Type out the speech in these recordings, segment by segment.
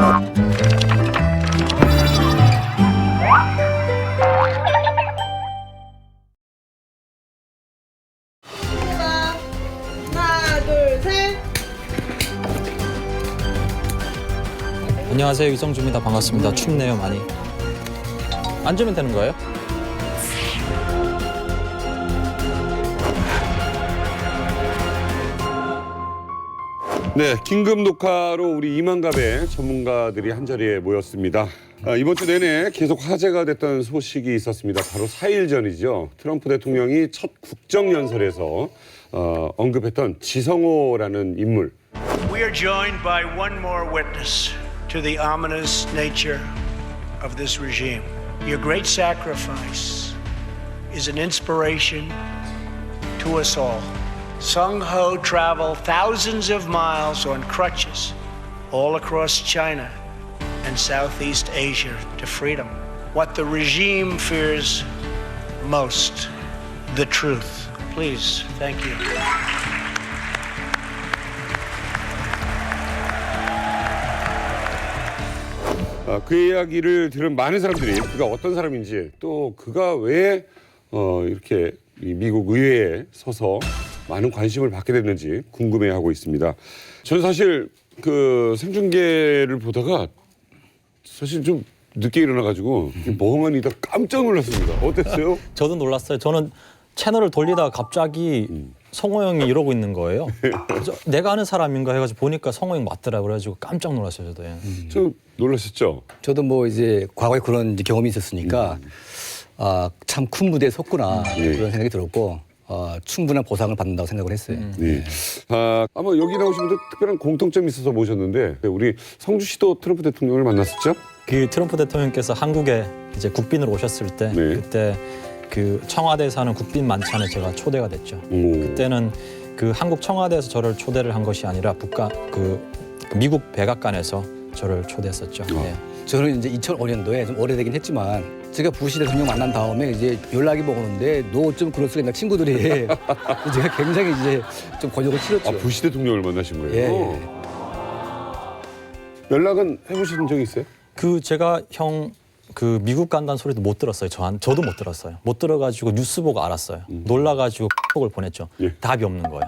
하나, 둘, 셋. 안녕하세요, 이성주입니다. 반갑습니다. 춥네요, 많이. 앉으면 되는 거예요? 네, 긴급 녹화로 우리 이만갑의 전문가들이 한자리에 모였습니다. 이번 주 내내 계속 화제가 됐던 소식이 있었습니다. 바로 4일 전이죠. 트럼프 대통령이 첫 국정연설에서 언급했던 지성호라는 인물. We are joined by one more witness to the ominous nature of this regime. Your great sacrifice is an inspiration to us all. Sung Ho traveled thousands of miles on crutches all across China and Southeast Asia to freedom. What the regime fears most, the truth. Please, thank you. 그 이야기를 들은 많은 사람들이 그가 어떤 사람인지 또 그가 왜 이렇게 이 미국 의회에 서서 많은 관심을 받게 됐는지 궁금해하고 있습니다. 저는 사실 그 생중계를 보다가 사실 좀 늦게 일어나가지고 멍하니 다 깜짝 놀랐습니다. 어땠어요? 저도 놀랐어요. 저는 채널을 돌리다가 갑자기 성호 형이 이러고 있는 거예요. 그래서 내가 아는 사람인가 해가지고 보니까 성호 형 맞더라고요. 그래가지고 깜짝 놀랐어요, 저도. 예. 좀 놀라셨죠? 저도 뭐 이제 과거에 그런 이제 경험이 있었으니까 참 큰 무대에 섰구나 그런 생각이 들었고 충분한 보상을 받는다고 생각을 했어요. 네. 아마 여기 나오신 분들 특별한 공통점이 있어서 모셨는데 우리 성주 씨도 트럼프 대통령을 만났었죠? 그 트럼프 대통령께서 한국에 이제 국빈으로 오셨을 때 네. 그때 그 청와대에서 하는 국빈 만찬에 제가 초대가 됐죠. 그때는 그 한국 청와대에서 저를 초대를 한 것이 아니라 그 미국 백악관에서 저를 초대했었죠. 네. 저는 이제 2005년도에 좀 오래되긴 했지만 제가 부시 대통령 만난 다음에 이제 연락이 오는데 너 좀 그럴 수가 있나 친구들이 제가 굉장히 이제 좀 곤욕을 치렀죠. 부시 대통령을 만나신 거예요? 예. 연락은 해보신 적 있어요? 그 제가 형 그 미국 간다는 소리도 못 들었어요. 저도 못 들었어요. 못 들어가지고 뉴스 보고 알았어요. 놀라가지고 을 보냈죠. 예. 답이 없는 거예요.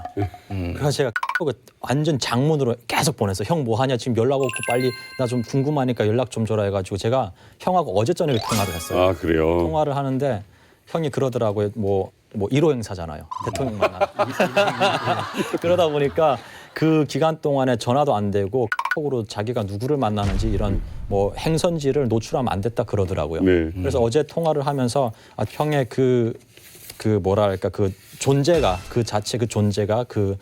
그래서 제가 을 완전 장문으로 계속 보냈어요. 형 뭐 하냐 지금 연락 없고 빨리 나 좀 궁금하니까 연락 좀 줘라 해가지고 제가 형하고 어제 저녁에 통화를 했어요. 아, 그래요? 통화를 하는데 형이 그러더라고요. 뭐 1호 행사잖아요. 대통령 만나. 그러다 보니까 그 기간 동안에 전화도 안 되고 카톡으로 자기가 누구를 만나는지 이런 뭐 행선지를 노출하면 안 됐다 그러더라고요. 네. 그래서 어제 통화를 하면서 형의 그 뭐랄까 그 존재가 그 자체 그 존재가 그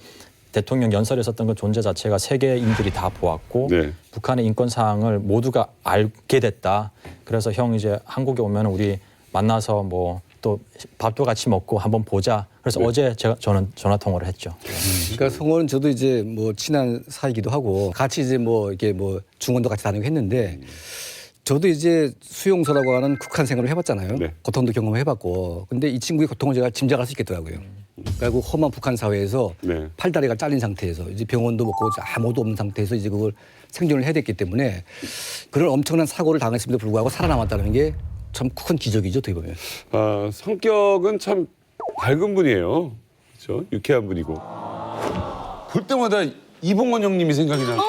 대통령 연설에 있었던 그 존재 자체가 세계인들이 다 보았고 네. 북한의 인권 사항을 모두가 알게 됐다. 그래서 형 이제 한국에 오면 우리 만나서 뭐 또 밥도 같이 먹고 한번 보자. 그래서 어제 저는 전화 통화를 했죠. 그러니까 성호는 저도 이제 뭐 친한 사이기도 하고 같이 이제 뭐 이게 뭐 중원도 같이 다니고 했는데 저도 이제 수용소라고 하는 국한 생활을 해봤잖아요. 네. 고통도 경험해봤고. 근데 이 친구의 고통을 제가 짐작할 수 있겠더라고요. 그리고 험한 북한 사회에서 네. 팔다리가 잘린 상태에서 이제 병원도 먹고 아무도 없는 상태에서 이제 그걸 생존을 해야 됐기 때문에 그런 엄청난 사고를 당했음에도 불구하고 살아남았다는 게 참 큰 기적이죠, 어떻게 보면. 성격은 참 밝은 분이에요. 그렇죠? 유쾌한 분이고. 볼 때마다 이봉원 형님이 생각이 나요.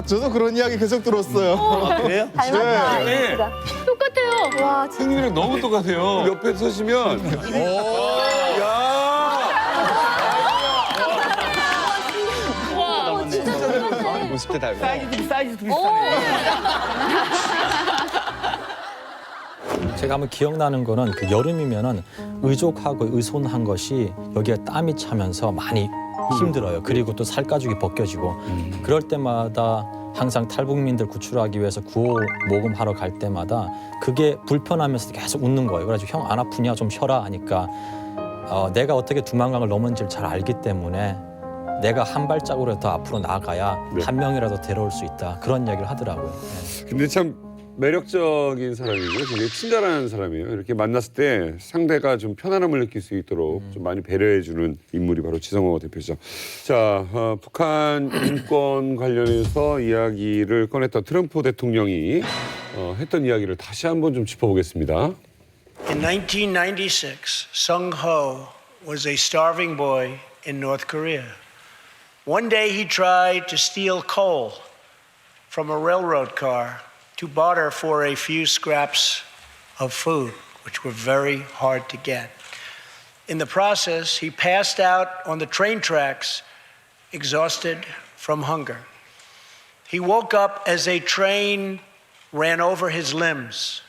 저도 그런 이야기 계속 들었어요. 그래요? 닮았다. 네. 진짜. 똑같아요. 와, 진짜. 형님이랑 너무 똑같아요. 옆에 서시면 와, 진짜 똑같아. 50대 닮은. 사이즈도 제가 한번 기억나는 거는 그 여름이면은 의족하고 의손한 것이 여기에 땀이 차면서 많이 힘들어요. 그리고 또 살가죽이 벗겨지고 그럴 때마다 항상 탈북민들 구출하기 위해서 구호 모금하러 갈 때마다 그게 불편하면서 계속 웃는 거예요. 그래가지고 형 안 아프냐 좀 쉬어라 하니까 내가 어떻게 두만강을 넘은지를 잘 알기 때문에 내가 한 발짝으로 더 앞으로 나가야 네. 한 명이라도 데려올 수 있다. 그런 얘기를 하더라고요. 네. 근데 참 매력적인 사람이고요. 굉장히 친절한 사람이에요. 이렇게 만났을 때 상대가 좀 편안함을 느낄 수 있도록 좀 많이 배려해주는 인물이 바로 지성호 대표죠. 자, 북한 인권 관련해서 이야기를 꺼냈던 트럼프 대통령이 했던 이야기를 다시 한번 좀 짚어보겠습니다. In 1996, Sung Ho was a starving boy in North Korea. One day he tried to steal coal from a railroad car to barter for a few scraps of food, which were very hard to get. In the process, he passed out on the train tracks, exhausted from hunger. He woke up as a train ran over his limbs.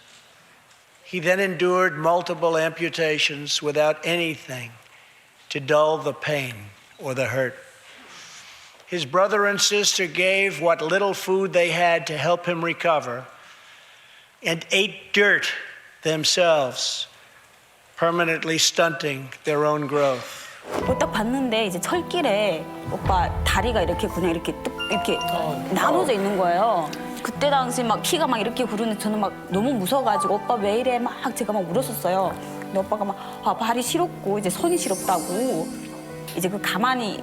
He then endured multiple amputations without anything to dull the pain or the hurt. His brother and sister gave what little food they had to help him recover and ate dirt themselves, permanently stunting their own growth. 딱 봤는데 이제 철길에 오빠 다리가 이렇게 그냥 이렇게 이렇게 나눠져 있는 거예요. 그때 당시 막 피가 막 이렇게 흐르는데 저는 막 너무 무서워가지고 오빠 왜 이래 막 제가 막 울었었어요. 근데 오빠가 막 발이 시렵고 이제 손이 시렵다고 이제 가만히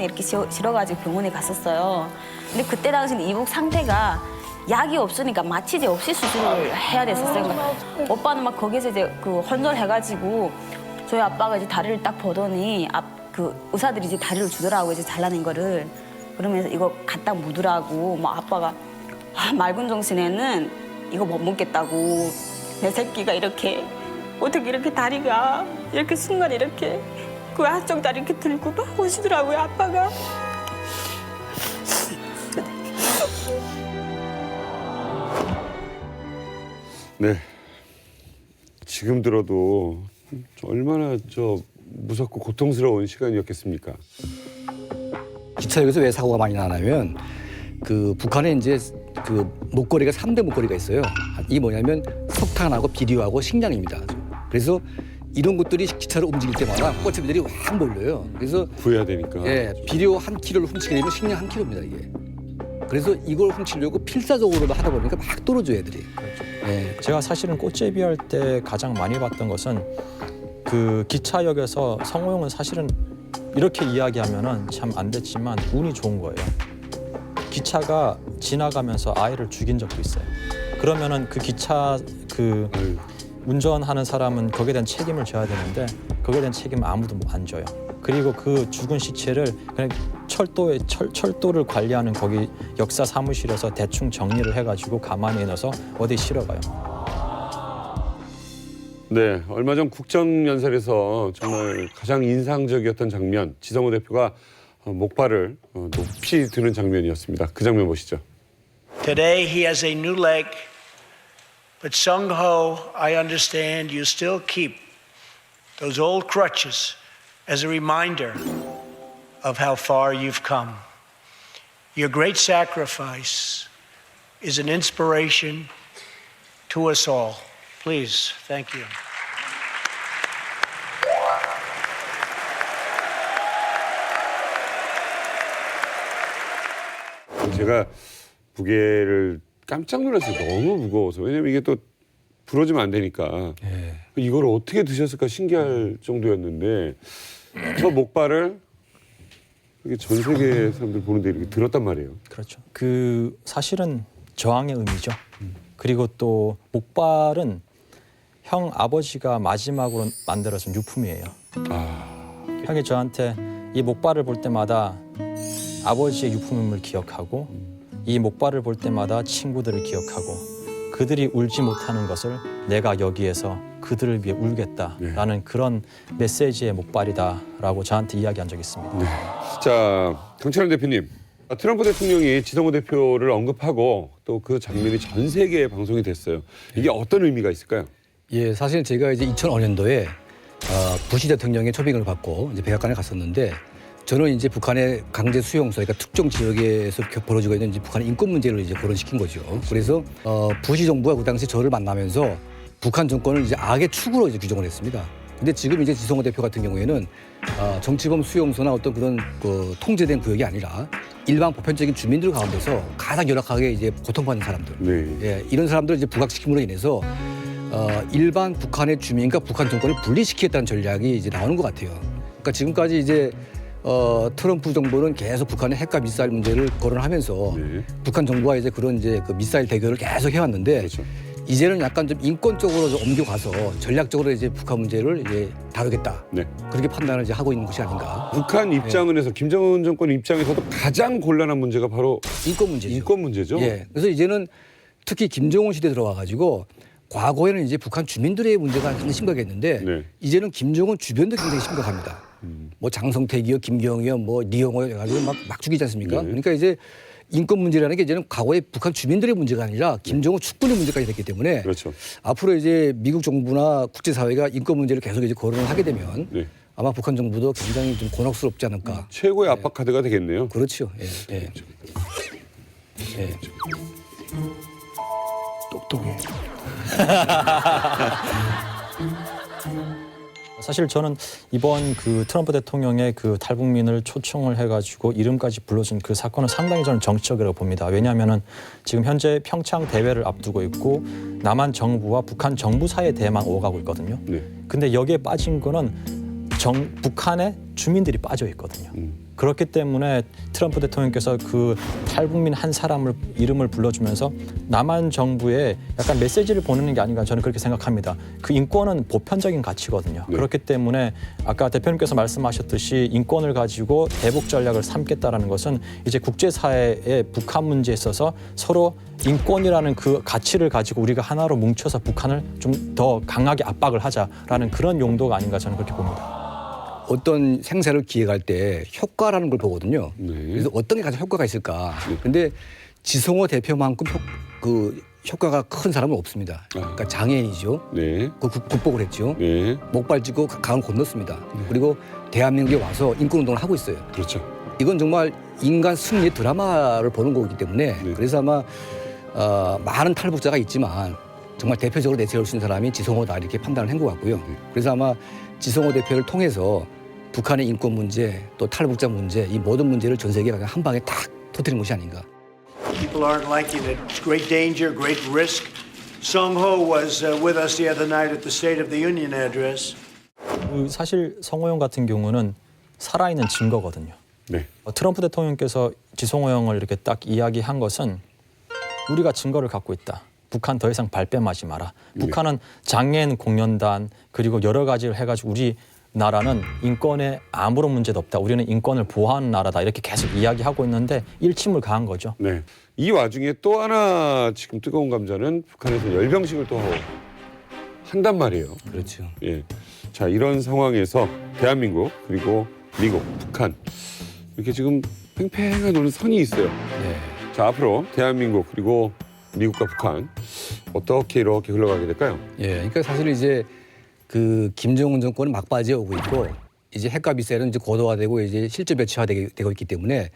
이렇게 실어가지고 병원에 갔었어요. 근데 그때 당시는 이복 상태가 약이 없으니까 마취제 없이 수술을 해야 됐었어요. 그러니까 오빠는 막 거기서 이제 헌절해가지고 저희 아빠가 이제 다리를 딱 보더니 의사들이 이제 다리를 주더라고 이제 잘라낸 거를. 그러면서 이거 갖다 묻으라고 막 아빠가 맑은 정신에는 이거 못 먹겠다고 내 새끼가 이렇게 어떻게 이렇게 다리가 이렇게 순간에 이렇게 그 한쪽 다리 이렇게 들고 막 오시더라고요 아빠가. 네. 지금 들어도 얼마나 무섭고 고통스러운 시간이었겠습니까? 기차역에서 왜 사고가 많이 나냐면 북한에 이제 목걸이가 3대 목걸이가 있어요. 이게 뭐냐면 석탄하고 비료하고 식량입니다. 그래서 이런 것들이 기차로 움직일 때마다 꼴찌들이 확 몰려요. 그래서 구해야 되니까. 예, 비료 1kg를 훔치게 되면 식량 1kg입니다 이게. 그래서 이걸 훔치려고 필사적으로 하다 보니까 막 떨어져요 애들이. 그렇죠. 예. 제가 사실은 꽃제비 할 때 가장 많이 봤던 것은 기차역에서 성호용은 사실은 이렇게 이야기하면은 참 안 됐지만 운이 좋은 거예요. 기차가 지나가면서 아이를 죽인 적도 있어요. 그러면은 그 기차 운전하는 사람은 거기에 대한 책임을 져야 되는데 거기에 대한 책임을 아무도 안 져요. 그리고 그 죽은 시체를 그냥 철도를 관리하는 거기 역사 사무실에서 대충 정리를 해가지고 가만히 넣어서 어디 실어가요. 네, 얼마 전 국정연설에서 정말 가장 인상적이었던 장면, 지성호 대표가 목발을 높이 드는 장면이었습니다. 그 장면 보시죠. Today he has a new leg, but Sung Ho, I understand you still keep those old crutches as a reminder of how far you've come. Your great sacrifice is an inspiration to us all. Please, thank you. 제가 무게를 깜짝 놀랐어요. 너무 무거워서. 왜냐면 이게 또 부러지면 안 되니까. 예. 이걸 어떻게 드셨을까 신기할 정도였는데 저 목발을 이게 전 세계 사람들 보는데 이렇게 들었단 말이에요. 그렇죠. 사실은 저항의 의미죠. 그리고 또 목발은 형 아버지가 마지막으로 만들어준 유품이에요. 형이 저한테 이 목발을 볼 때마다 아버지의 유품임을 기억하고 이 목발을 볼 때마다 친구들을 기억하고 그들이 울지 못하는 것을 내가 여기에서 그들을 위해 울겠다라는 그런 메시지의 목발이다라고 저한테 이야기한 적이 있습니다. 네. 자, 강철원 대표님. 트럼프 대통령이 지성호 대표를 언급하고 또 그 장면이 전 세계에 방송이 됐어요. 이게 어떤 의미가 있을까요? 예, 사실 제가 이제 2005년도에 부시 대통령의 초빙을 받고 이제 백악관에 갔었는데 저는 이제 북한의 강제 수용소, 그러니까 특정 지역에서 벌어지고 있는 이제 북한의 인권 문제를 이제 거론시킨 거죠. 그래서 부시 정부가 그 당시 저를 만나면서 북한 정권을 이제 악의 축으로 이제 규정을 했습니다. 근데 지금 이제 지성호 대표 같은 경우에는 정치범 수용소나 어떤 그런 통제된 구역이 아니라 일반 보편적인 주민들 가운데서 가장 열악하게 이제 고통받는 사람들. 네. 예, 이런 사람들을 이제 부각시킴으로 인해서 일반 북한의 주민과 북한 정권을 분리시키겠다는 전략이 이제 나오는 것 같아요. 그러니까 지금까지 이제 트럼프 정부는 계속 북한의 핵과 미사일 문제를 거론하면서 네. 북한 정부와 이제 그런 이제 그 미사일 대결을 계속 해왔는데 그렇죠. 이제는 약간 좀 인권 쪽으로 좀 옮겨가서 전략적으로 이제 북한 문제를 이제 다루겠다. 네. 그렇게 판단을 이제 하고 있는 것이 아닌가. 북한 입장은 해서 김정은 정권 입장에서도 가장 곤란한 문제가 바로 인권 문제죠. 인권 문제죠. 예. 그래서 이제는 특히 김정은 시대에 들어와가지고 과거에는 이제 북한 주민들의 문제가 굉장히 심각했는데 네. 이제는 김정은 주변도 굉장히 심각합니다. 뭐 장성택이요, 김경이요, 뭐 리영호 해가지고 막 죽이지 않습니까? 네. 그러니까 이제 인권 문제라는 게 이제는 과거에 북한 주민들의 문제가 아니라 김정은 축군의 문제까지 됐기 때문에 그렇죠. 앞으로 이제 미국 정부나 국제사회가 인권 문제를 계속 이제 거론을 하게 되면 네. 아마 북한 정부도 굉장히 좀 곤혹스럽지 않을까. 최고의 압박 카드가 되겠네요. 그렇죠. 예. 예. 예. 똑똑해. 사실 저는 이번 그 트럼프 대통령의 그 탈북민을 초청을 해가지고 이름까지 불러준 그 사건은 상당히 저는 정치적이라고 봅니다. 왜냐하면은 지금 현재 평창 대회를 앞두고 있고 남한 정부와 북한 정부 사이의 대만 오가고 있거든요. 네. 근데 여기에 빠진 거는 북한의 주민들이 빠져 있거든요. 그렇기 때문에 트럼프 대통령께서 그 탈북민 한 사람을 이름을 불러주면서 남한 정부에 약간 메시지를 보내는 게 아닌가 저는 그렇게 생각합니다. 그 인권은 보편적인 가치거든요. 네. 그렇기 때문에 아까 대표님께서 말씀하셨듯이 인권을 가지고 대북 전략을 삼겠다라는 것은 이제 국제사회의 북한 문제에 있어서 서로 인권이라는 그 가치를 가지고 우리가 하나로 뭉쳐서 북한을 좀 더 강하게 압박을 하자라는 그런 용도가 아닌가 저는 그렇게 봅니다. 어떤 생사를 기획할 때 효과라는 걸 보거든요. 네. 그래서 어떤 게 가장 효과가 있을까. 근데 지성호 대표만큼 그 효과가 큰 사람은 없습니다. 그러니까 장애인이죠. 네. 그 극복을 했죠. 네. 목발 짚고 강을 건넜습니다. 그리고 대한민국에 와서 인권운동을 하고 있어요. 그렇죠. 이건 정말 인간 승리의 드라마를 보는 거기 때문에 네. 그래서 아마 많은 탈북자가 있지만 정말 대표적으로 내세울 수 있는 사람이 지성호다 이렇게 판단을 한 것 같고요. 그래서 아마 지성호 대표를 통해서 북한의 인권 문제 또 탈북자 문제 이 모든 문제를 전 세계에 그냥 한 방에 딱 터뜨린 것이 아닌가. People aren't liking it. It's great danger, great risk. Sung-ho was with us the other night at the State of the Union address. 그 사실 성호 형 같은 경우는 살아있는 증거거든요. 네. 트럼프 대통령께서 지성호 형을 이렇게 딱 이야기한 것은 우리가 증거를 갖고 있다. 북한 더 이상 발뺌하지 마라. 네. 북한은 장애인 공연단 그리고 여러 가지를 해가지고 우리 나라는 인권에 아무런 문제도 없다. 우리는 인권을 보호하는 나라다. 이렇게 계속 이야기하고 있는데 일침을 가한 거죠. 네. 이 와중에 또 하나 지금 뜨거운 감자는 북한에서 열병식을 또 한단 말이에요. 그렇죠. 예. 자, 이런 상황에서 대한민국 그리고 미국, 북한 이렇게 지금 팽팽한 오는 선이 있어요. 네. 자, 앞으로 대한민국 그리고 미국과 북한 어떻게 이렇게 흘러가게 될까요? 예, 그러니까 사실 이제 그 김정은 정권은 막바지에 오고 있고 이제 핵과 미사일은 이제 고도화되고 이제 실제 배치화되고 있기 때문에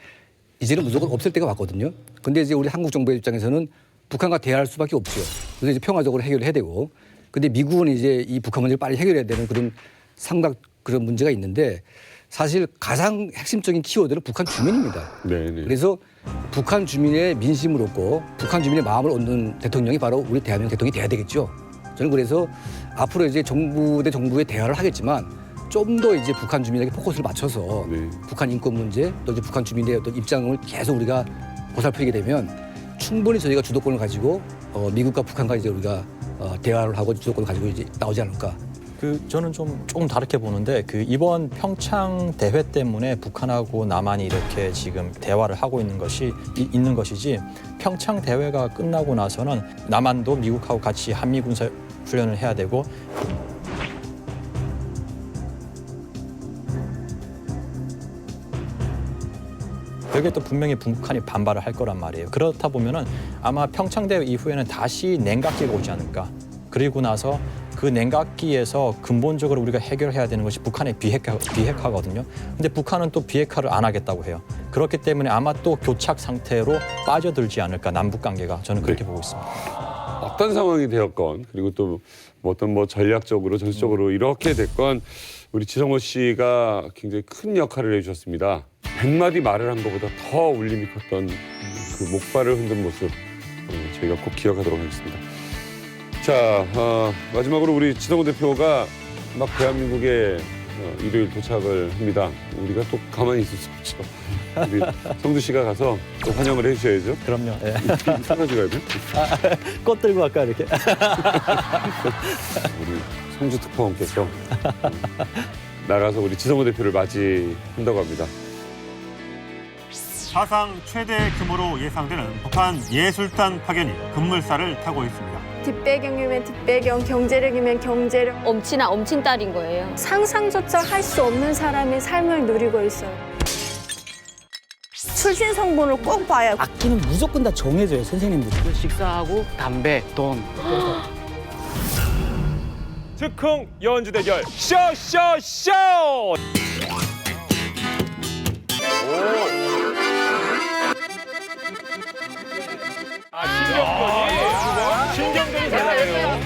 이제는 무조건 없을 때가 왔거든요. 근데 이제 우리 한국 정부의 입장에서는 북한과 대화할 수밖에 없죠. 그래서 이제 평화적으로 해결해야 되고, 근데 미국은 이제 이 북한 문제를 빨리 해결해야 되는 그런 삼각 그런 문제가 있는데 사실 가장 핵심적인 키워드는 북한 주민입니다. 네. 그래서 북한 주민의 민심을 얻고 북한 주민의 마음을 얻는 대통령이 바로 우리 대한민국 대통령이 돼야 되겠죠. 저는 그래서 앞으로 이제 정부 대 정부의 대화를 하겠지만 좀 더 이제 북한 주민에게 포커스를 맞춰서 네. 북한 인권 문제 또 이제 북한 주민의 어떤 입장을 계속 우리가 보살피게 되면 충분히 저희가 주도권을 가지고 미국과 북한과 이제 우리가 대화를 하고 주도권을 가지고 이제 나오지 않을까. 저는 조금 다르게 보는데 이번 평창 대회 때문에 북한하고 남한이 이렇게 지금 대화를 하고 있는 것이지 평창 대회가 끝나고 나서는 남한도 미국하고 같이 한미 군사 훈련을 해야 되고 여기에 또 분명히 북한이 반발을 할 거란 말이에요. 그렇다 보면은 아마 평창 대회 이후에는 다시 냉각기가 오지 않을까. 그리고 나서 그 냉각기에서 근본적으로 우리가 해결해야 되는 것이 북한의 비핵화거든요. 근데 북한은 또 비핵화를 안 하겠다고 해요. 그렇기 때문에 아마 또 교착 상태로 빠져들지 않을까, 남북 관계가. 저는 그렇게 보고 있습니다. 어떤 상황이 되었건 그리고 또 어떤 전략적으로 전술적으로 이렇게 됐건 우리 지성호 씨가 굉장히 큰 역할을 해주셨습니다. 100마디 말을 한 것보다 더 울림이 컸던 그 목발을 흔든 모습 저희가 꼭 기억하도록 하겠습니다. 자, 마지막으로 우리 지성호 대표가 막 대한민국에 일요일 도착을 합니다. 우리가 또 가만히 있을 수 없죠. 우리 성두 씨가 가서 또 환영을 해주셔야죠. 그럼요. 예. 사가지고 가야 돼. 꽃 들고 갈까 이렇게. 우리 성주 특파원께서 나가서 우리 지성호 대표를 맞이한다고 합니다. 사상 최대 규모로 예상되는 북한 예술단 파견이 급물살을 타고 있습니다. 뒷배경이면 뒷배경, 경제력이면 경제력. 엄친아 엄친딸인 거예요. 상상조차 할 수 없는 사람의 삶을 누리고 있어요. 출신 성분을 꼭 봐야 악기는 무조건 다 정해져요, 선생님들. 식사하고 담배, 돈. 즉흥 연주 대결 쇼쇼쇼! 신경전이 대단해요.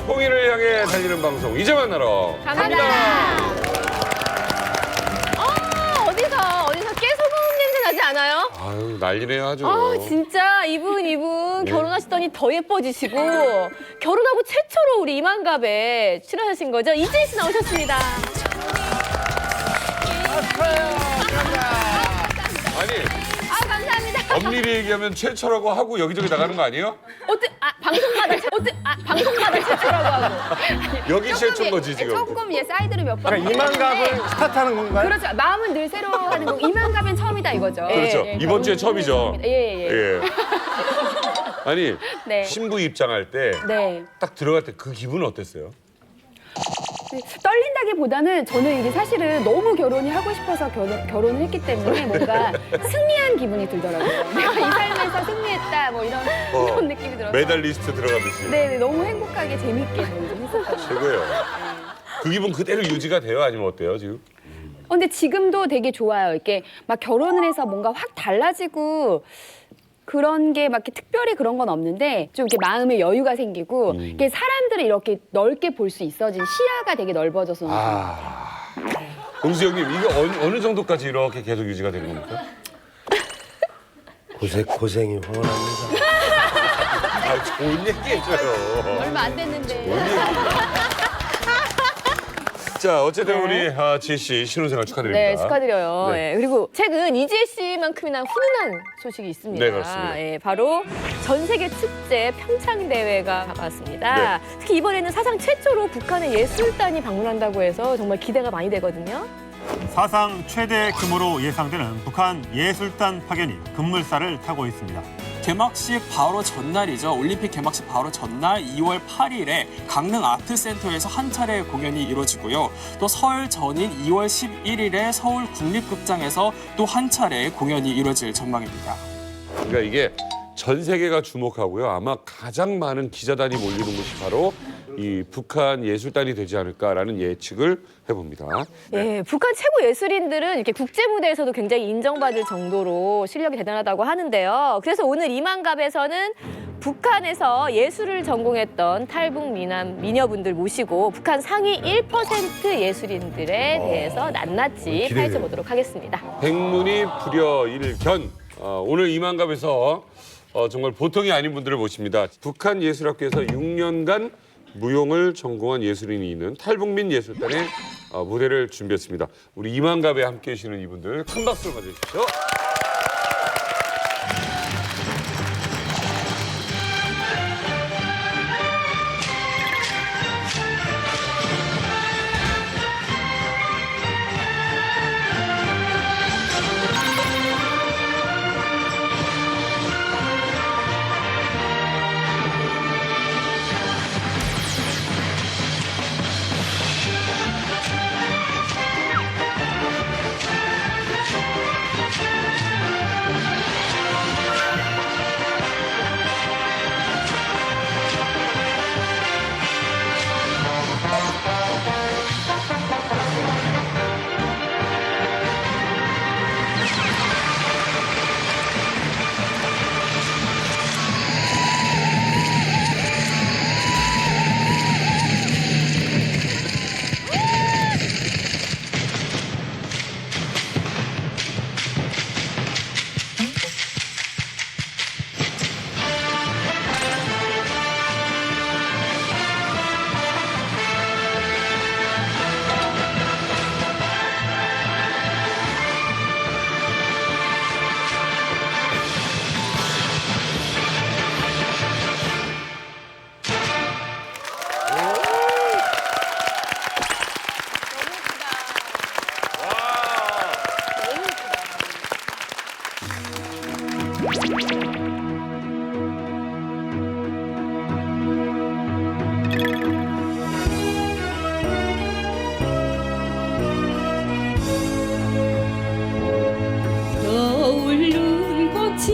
통일을 향해 달리는 방송 이제 만나러 갑니다. 어디서 깨소금 냄새 나지 않아요? 아유 난리네요 아주. 진짜 이분 결혼하시더니 더 예뻐지시고 결혼하고 최초로 우리 이만갑에 출연하신 거죠? 이재희 씨 나오셨습니다. 아니 감사합니다. 엄밀히 얘기하면 최초라고 하고 여기저기 나가는 거 아니에요? 방송마다 최초라고 하고. 여기 최초인 거지 지금. 조금 사이드를 몇 번. 그러니까 이만갑을 스타트하는 건가요? 그렇죠. 마음은 늘 새로 하는 거고 이만갑엔 처음이다 이거죠. 그렇죠. 예, 이번 주에 처음이죠. 처음이다. 예. 아니 네. 신부 입장할 때 딱 네. 들어갈 때 그 기분은 어땠어요? 떨린다기보다는 저는 이게 사실은 너무 결혼이 하고 싶어서 결혼을 했기 때문에 뭔가 승리한 기분이 들더라고요. 내가 이 삶에서 승리했다 뭐 이런 느낌이 들어서. 메달리스트 들어가듯이. 네, 너무 행복하게 재밌게 좀 했었거든요. 최고예요. 그 기분 그대로 유지가 돼요? 아니면 어때요 지금? 근데 지금도 되게 좋아요. 이렇게 막 결혼을 해서 뭔가 확 달라지고 그런 게 막 특별히 그런 건 없는데 좀 이렇게 마음의 여유가 생기고 이게 사람들을 이렇게 넓게 볼 수 있어진 시야가 되게 넓어져서 공수 형님 이게 어느 정도까지 이렇게 계속 유지가 되는 겁니까? 고생이 훤합니다. 아, 좋은 얘기 해줘요. 얼마 안 됐는데. 자, 어쨌든 우리 지혜 씨 신혼생활 축하드립니다. 네, 축하드려요. 네. 예, 그리고 최근 이지혜 씨만큼이나 훈훈한 소식이 있습니다. 네, 그렇습니다. 예, 바로 전 세계 축제 평창 대회가 다가왔습니다. 네. 특히 이번에는 사상 최초로 북한의 예술단이 방문한다고 해서 정말 기대가 많이 되거든요. 사상 최대 규모로 예상되는 북한 예술단 파견이 급물살을 타고 있습니다. 개막식 바로 전날이죠. 올림픽 개막식 바로 전날 2월 8일에 강릉 아트센터에서 한 차례 공연이 이루어지고요. 또 설 전인 2월 11일에 서울 국립극장에서 또 한 차례 공연이 이루어질 전망입니다. 그러니까 이게 전 세계가 주목하고요. 아마 가장 많은 기자단이 몰리는 곳이 바로 이 북한 예술단이 되지 않을까라는 예측을 해봅니다. 예, 북한 최고 예술인들은 이렇게 국제 무대에서도 굉장히 인정받을 정도로 실력이 대단하다고 하는데요. 그래서 오늘 이만갑에서는 북한에서 예술을 전공했던 탈북 미녀분들 모시고 북한 상위 1% 예술인들에 대해서 낱낱이 파헤쳐보도록 하겠습니다. 백문이 불여일견. 오늘 이만갑에서 정말 보통이 아닌 분들을 모십니다. 북한 예술학교에서 6년간 무용을 전공한 예술인이 있는 탈북민 예술단의 무대를 준비했습니다. 우리 이만갑에 함께해 주시는 이분들 큰 박수로 맞아주십시오. 떠오르는 꽃이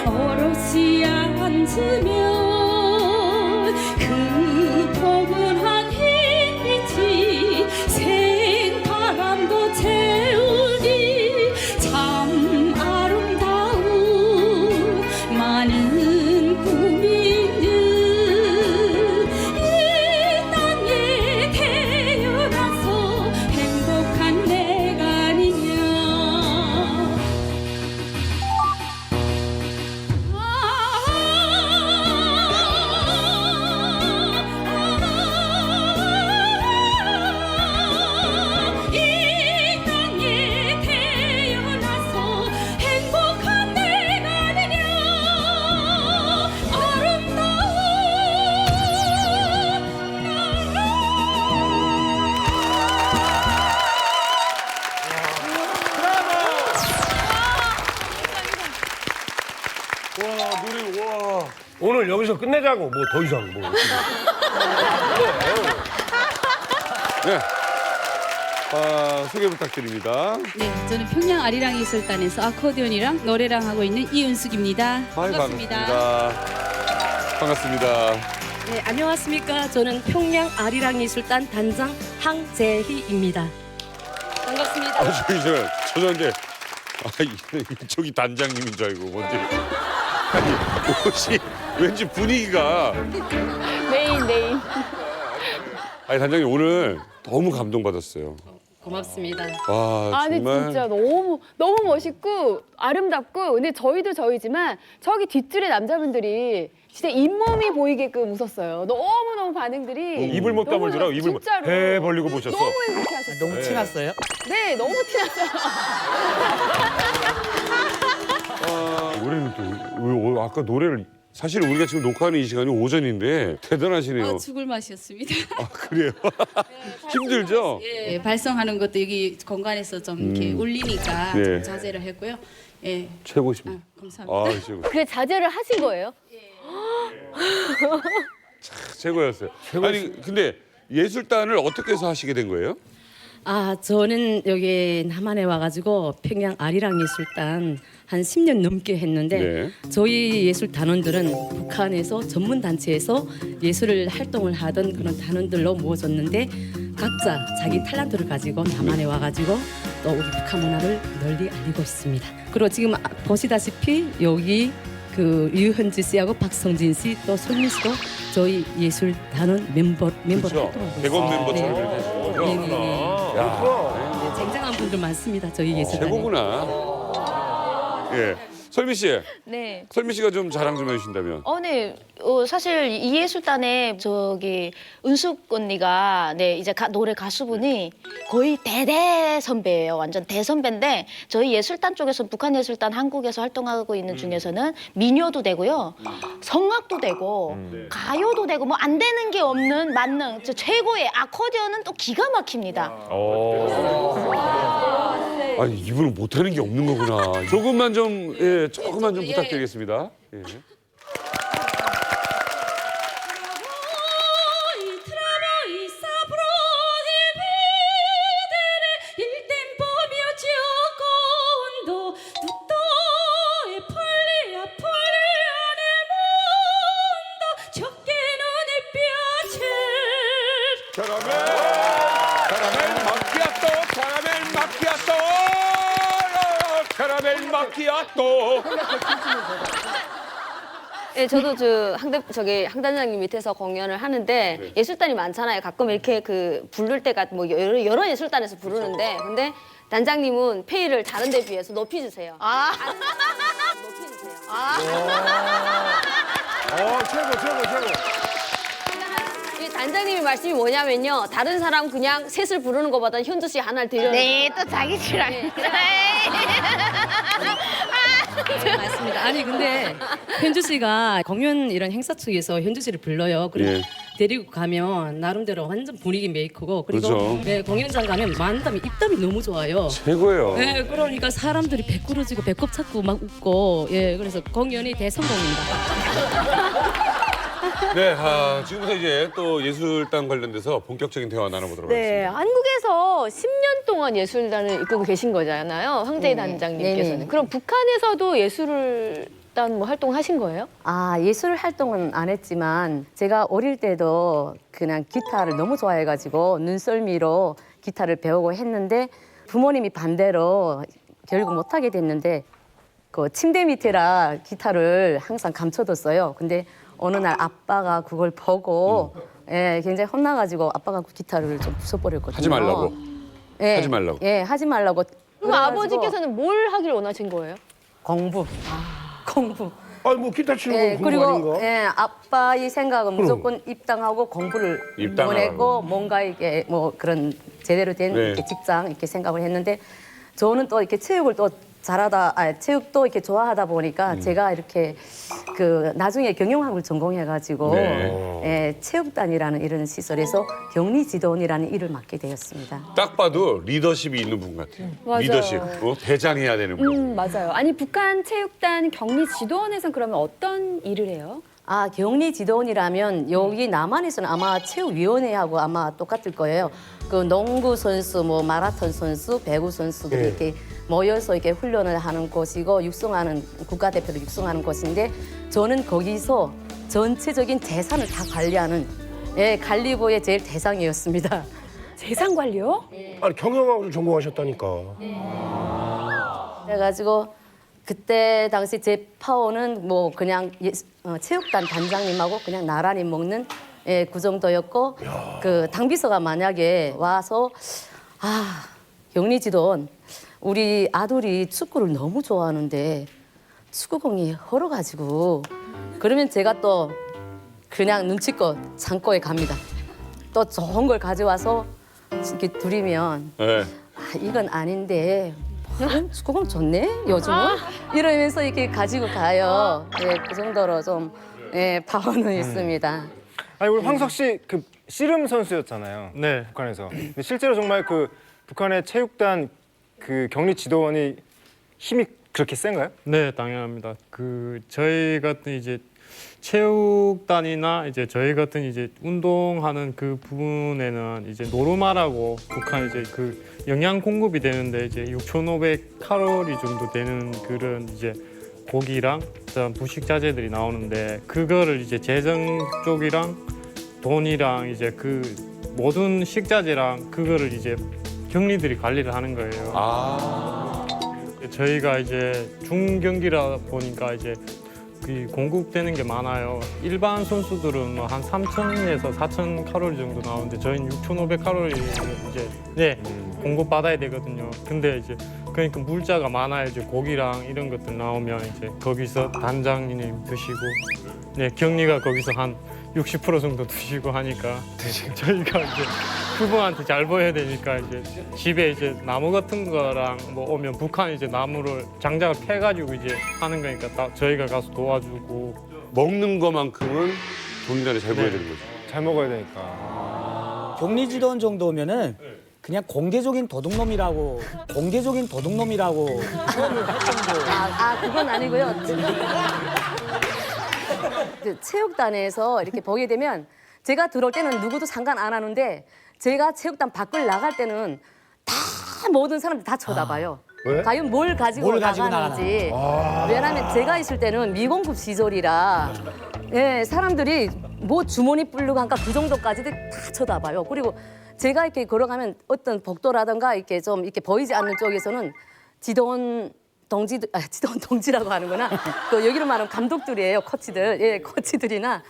오롯이 앉으면 그 포근한 햇빛이 생바람도 채우니 참 아름다운 많은 꿈이는 이 땅에 태어나서 행복한 내가 아니냐. 이 땅에 태어나서 행복한 내가 아니냐. 와, 노래, 와. 오늘 여기서 끝내자고, 뭐 더 이상 뭐. 네. 소개 부탁드립니다. 네, 저는 평양 아리랑 예술단에서 아코디언이랑 노래랑 하고 있는 이은숙입니다. 반갑습니다. 반갑습니다. 네, 안녕하십니까. 저는 평양 아리랑 예술단 단장 항재희입니다. 반갑습니다. 저런데 이쪽이 단장님인 줄 알고 먼저. 아니 옷이 왠지 분위기가. 메인. 아니 단장님 오늘 너무 감동받았어요. 고맙습니다. 와 아니 정말. 진짜 너무 멋있고 아름답고 근데 저희도 저희지만 저기 뒷줄에 남자분들이 진짜 잇몸이 보이게끔 웃었어요. 너무 반응들이 입을 못 너무 다물더라고. 입을 못. 진짜로 배 벌리고 보셨어. 너무 행복해하셨어요. 너무 티났어요? 네, 너무 티났어요. 노래는 또 아까 노래를 사실 우리가 지금 녹화하는 이 시간이 오전인데 대단하시네요. 죽을 맛이었습니다. 아 그래요? 힘들죠? 예, 발성하는 것도 여기 공간에서 좀 이렇게 울리니까 네. 좀 자제를 했고요. 예. 최고십니다. 감사합니다. 최고. 그래 자제를 하신 거예요? 최고였어요. 아니 근데 예술단을 어떻게 해서 하시게 된 거예요? 아, 저는 여기 남한에 와가지고 평양 아리랑 예술단 한 10년 넘게 했는데 네. 저희 예술 단원들은 북한에서 전문 단체에서 예술을 활동을 하던 그런 단원들로 모아졌는데 각자 자기 탤런트를 가지고 남한에 와가지고 또 우리 북한 문화를 널리 알리고 있습니다. 그리고 지금 보시다시피 여기 그 유현지 씨하고 박성진 씨 또 손민 씨도 저희 예술 단원 멤버로 그렇죠. 활동하고 있습니다. 대검 멤버처럼 네. 이렇게 해서. 네. 야, 쟁쟁한 분들 많습니다. 저희 예술단에. 최고구나. 예, 설미 씨. 네. 설미 씨가 좀 자랑 좀 해주신다면. 네. 사실 이 예술단에 저기 은숙 언니가 네 이제 노래 가수분이 거의 대대 선배예요. 완전 대선배인데 저희 예술단 쪽에서 북한 예술단 한국에서 활동하고 있는 중에서는 민요도 되고요, 성악도 되고 가요도 되고 뭐 안 되는 게 없는 만능 저 최고의 아코디언은 또 기가 막힙니다. 아니 이분은 못하는 게 없는 거구나. 조금만 좀 조금만 좀 부탁드리겠습니다. 예. 카라멜 마키아토. 네, 저도 항단장님 밑에서 공연을 하는데 예술단이 많잖아요. 가끔 이렇게 그 부를 때가 뭐 여러 예술단에서 부르는데 근데 단장님은 페이를 다른 데 비해서 높이 주세요. 높이 주세요. 최고. 이 단장님의 말씀이 뭐냐면요. 다른 사람 그냥 셋을 부르는 것보다 현주 씨 하나를 드려요. 네, 또 자기 주랑. 네, 맞습니다. 아니 근데 현주 씨가 공연 이런 행사 측에서 현주 씨를 불러요. 그리고 데리고 가면 나름대로 완전 분위기 메이커고 그리고 그렇죠. 네, 공연장 가면 만담이 입담이 너무 좋아요. 최고예요. 네, 그러니까 사람들이 배꾸러지고 배꼽 찾고 막 웃고 예, 그래서 공연이 대성공입니다. 네, 지금부터 이제 또 예술단 관련돼서 본격적인 대화 나눠보도록 네, 하겠습니다. 한국에서 10년 동안 예술단을 이끌고 계신 거잖아요. 황재희 단장님께서는. 네네. 그럼 북한에서도 예술단 뭐 활동하신 거예요? 아, 예술 활동은 안 했지만 제가 어릴 때도 그냥 기타를 너무 좋아해가지고 눈썰미로 기타를 배우고 했는데 부모님이 반대로 결국 못하게 됐는데 그 침대 밑에라 기타를 항상 감춰뒀어요. 근데 어느 날 아빠가 그걸 보고 예, 굉장히 혼나가지고 아빠가 그 기타를 좀 부숴버렸거든요. 하지 말라고. 예, 하지 말라고. 예, 하지 말라고. 그럼 그래가지고 아버지께서는 뭘 하길 원하신 거예요? 공부. 공부. 아니 뭐 기타 치는 예, 건 공부 아닌가? 그리고 예, 아빠의 생각은 무조건 입당하고 공부를 입당하라고. 보내고 뭔가 이게 뭐 그런 제대로 된 네. 이렇게 직장 이렇게 생각을 했는데 저는 또 이렇게 체육을 또 체육도 이렇게 좋아하다 보니까 제가 이렇게 그 나중에 경영학을 전공해가지고 네. 예, 체육단이라는 이런 시설에서 격리지도원이라는 일을 맡게 되었습니다. 딱 봐도 리더십이 있는 분 같아요. 맞아요. 리더십, 대장해야 되는 분. 맞아요. 아니 북한 체육단 격리 지도원에서는 그러면 어떤 일을 해요? 아, 격리지도원이라면 여기 남한에서는 아마 체육위원회하고 아마 똑같을 거예요. 그 농구 선수, 뭐 마라톤 선수, 배구 선수들이 네. 이렇게 모여서 이렇게 훈련을 하는 곳이고 육성하는 국가대표를 육성하는 곳인데 저는 거기서 전체적인 재산을 다 관리하는 예, 관리부의 제일 대상이었습니다. 재산 관리요? 아니 경영학을 전공하셨다니까. 그래가지고 그때 당시 제 파워는 뭐 그냥 체육단 단장님하고 그냥 나란히 먹는 예, 그 정도였고 그 당비서가 만약에 와서 격리지도원 우리 아들이 축구를 너무 좋아하는데 축구공이 헐어가지고 그러면 제가 또 그냥 눈치껏 창고에 갑니다. 또 좋은 걸 가져와서 이렇게 드리면 네. 이건 아닌데 축구공 좋네 요즘은 이러면서 이렇게 가지고 가요. 네, 그 정도로 좀 파워는 있습니다. 아니 우리 황석 씨 그 씨름 선수였잖아요. 네. 북한에서. 근데 실제로 정말 그 북한의 체육단 그 격리 지도원이 힘이 그렇게 센가요? 네, 당연합니다. 저희 같은 이제 체육단이나 이제 저희 같은 이제 운동하는 그 부분에는 이제 노르마라고 북한 이제 그 영양 공급이 되는데 이제 6,500 칼로리 정도 되는 그런 이제 고기랑 그다음 부식 자재들이 나오는데 그거를 이제 재정 쪽이랑 돈이랑 이제 그 모든 식자재랑 그거를 이제 격리들이 관리를 하는 거예요. 저희가 이제 중경기라 보니까 이제 그 공급되는 게 많아요. 일반 선수들은 뭐 한 3,000에서 4,000 칼로리 정도 나오는데 저희는 6,500 칼로리 이제 공급 받아야 되거든요. 근데 이제 그러니까 물자가 많아야 이제 고기랑 이런 것들 나오면 이제 거기서 단장님 드시고 격리가 거기서 한 60% 정도 드시고 하니까 저희가 이제 부부한테 잘 보여야 되니까 이제 집에 이제 나무 같은 거랑 뭐 오면 북한 이제 나무를 장작을 패가지고 이제 하는 거니까 저희가 가서 도와주고 먹는 것만큼은 동일하게 잘 보여야 되는 거죠. 잘 먹어야 되니까. 격리지도원 정도면은 그냥 공개적인 도둑놈이라고 표현을 할 정도. 그건 아니고요. 그 체육단에서 이렇게 보게 되면 제가 들어올 때는 누구도 상관 안 하는데 제가 체육단 밖을 나갈 때는 다 모든 사람들 다 쳐다봐요. 왜? 과연 뭘 가지고 나가는지. 나가나. 왜냐하면 제가 있을 때는 미공급 시절이라 사람들이 뭐 주머니 불르고 한가 그 정도까지도 다 쳐다봐요. 그리고 제가 이렇게 걸어가면 어떤 복도라든가 이렇게 좀 이렇게 보이지 않는 쪽에서는 지도원 동지라고 하는구나. 그 여기로 말하면 감독들이에요, 코치들. 코치들이나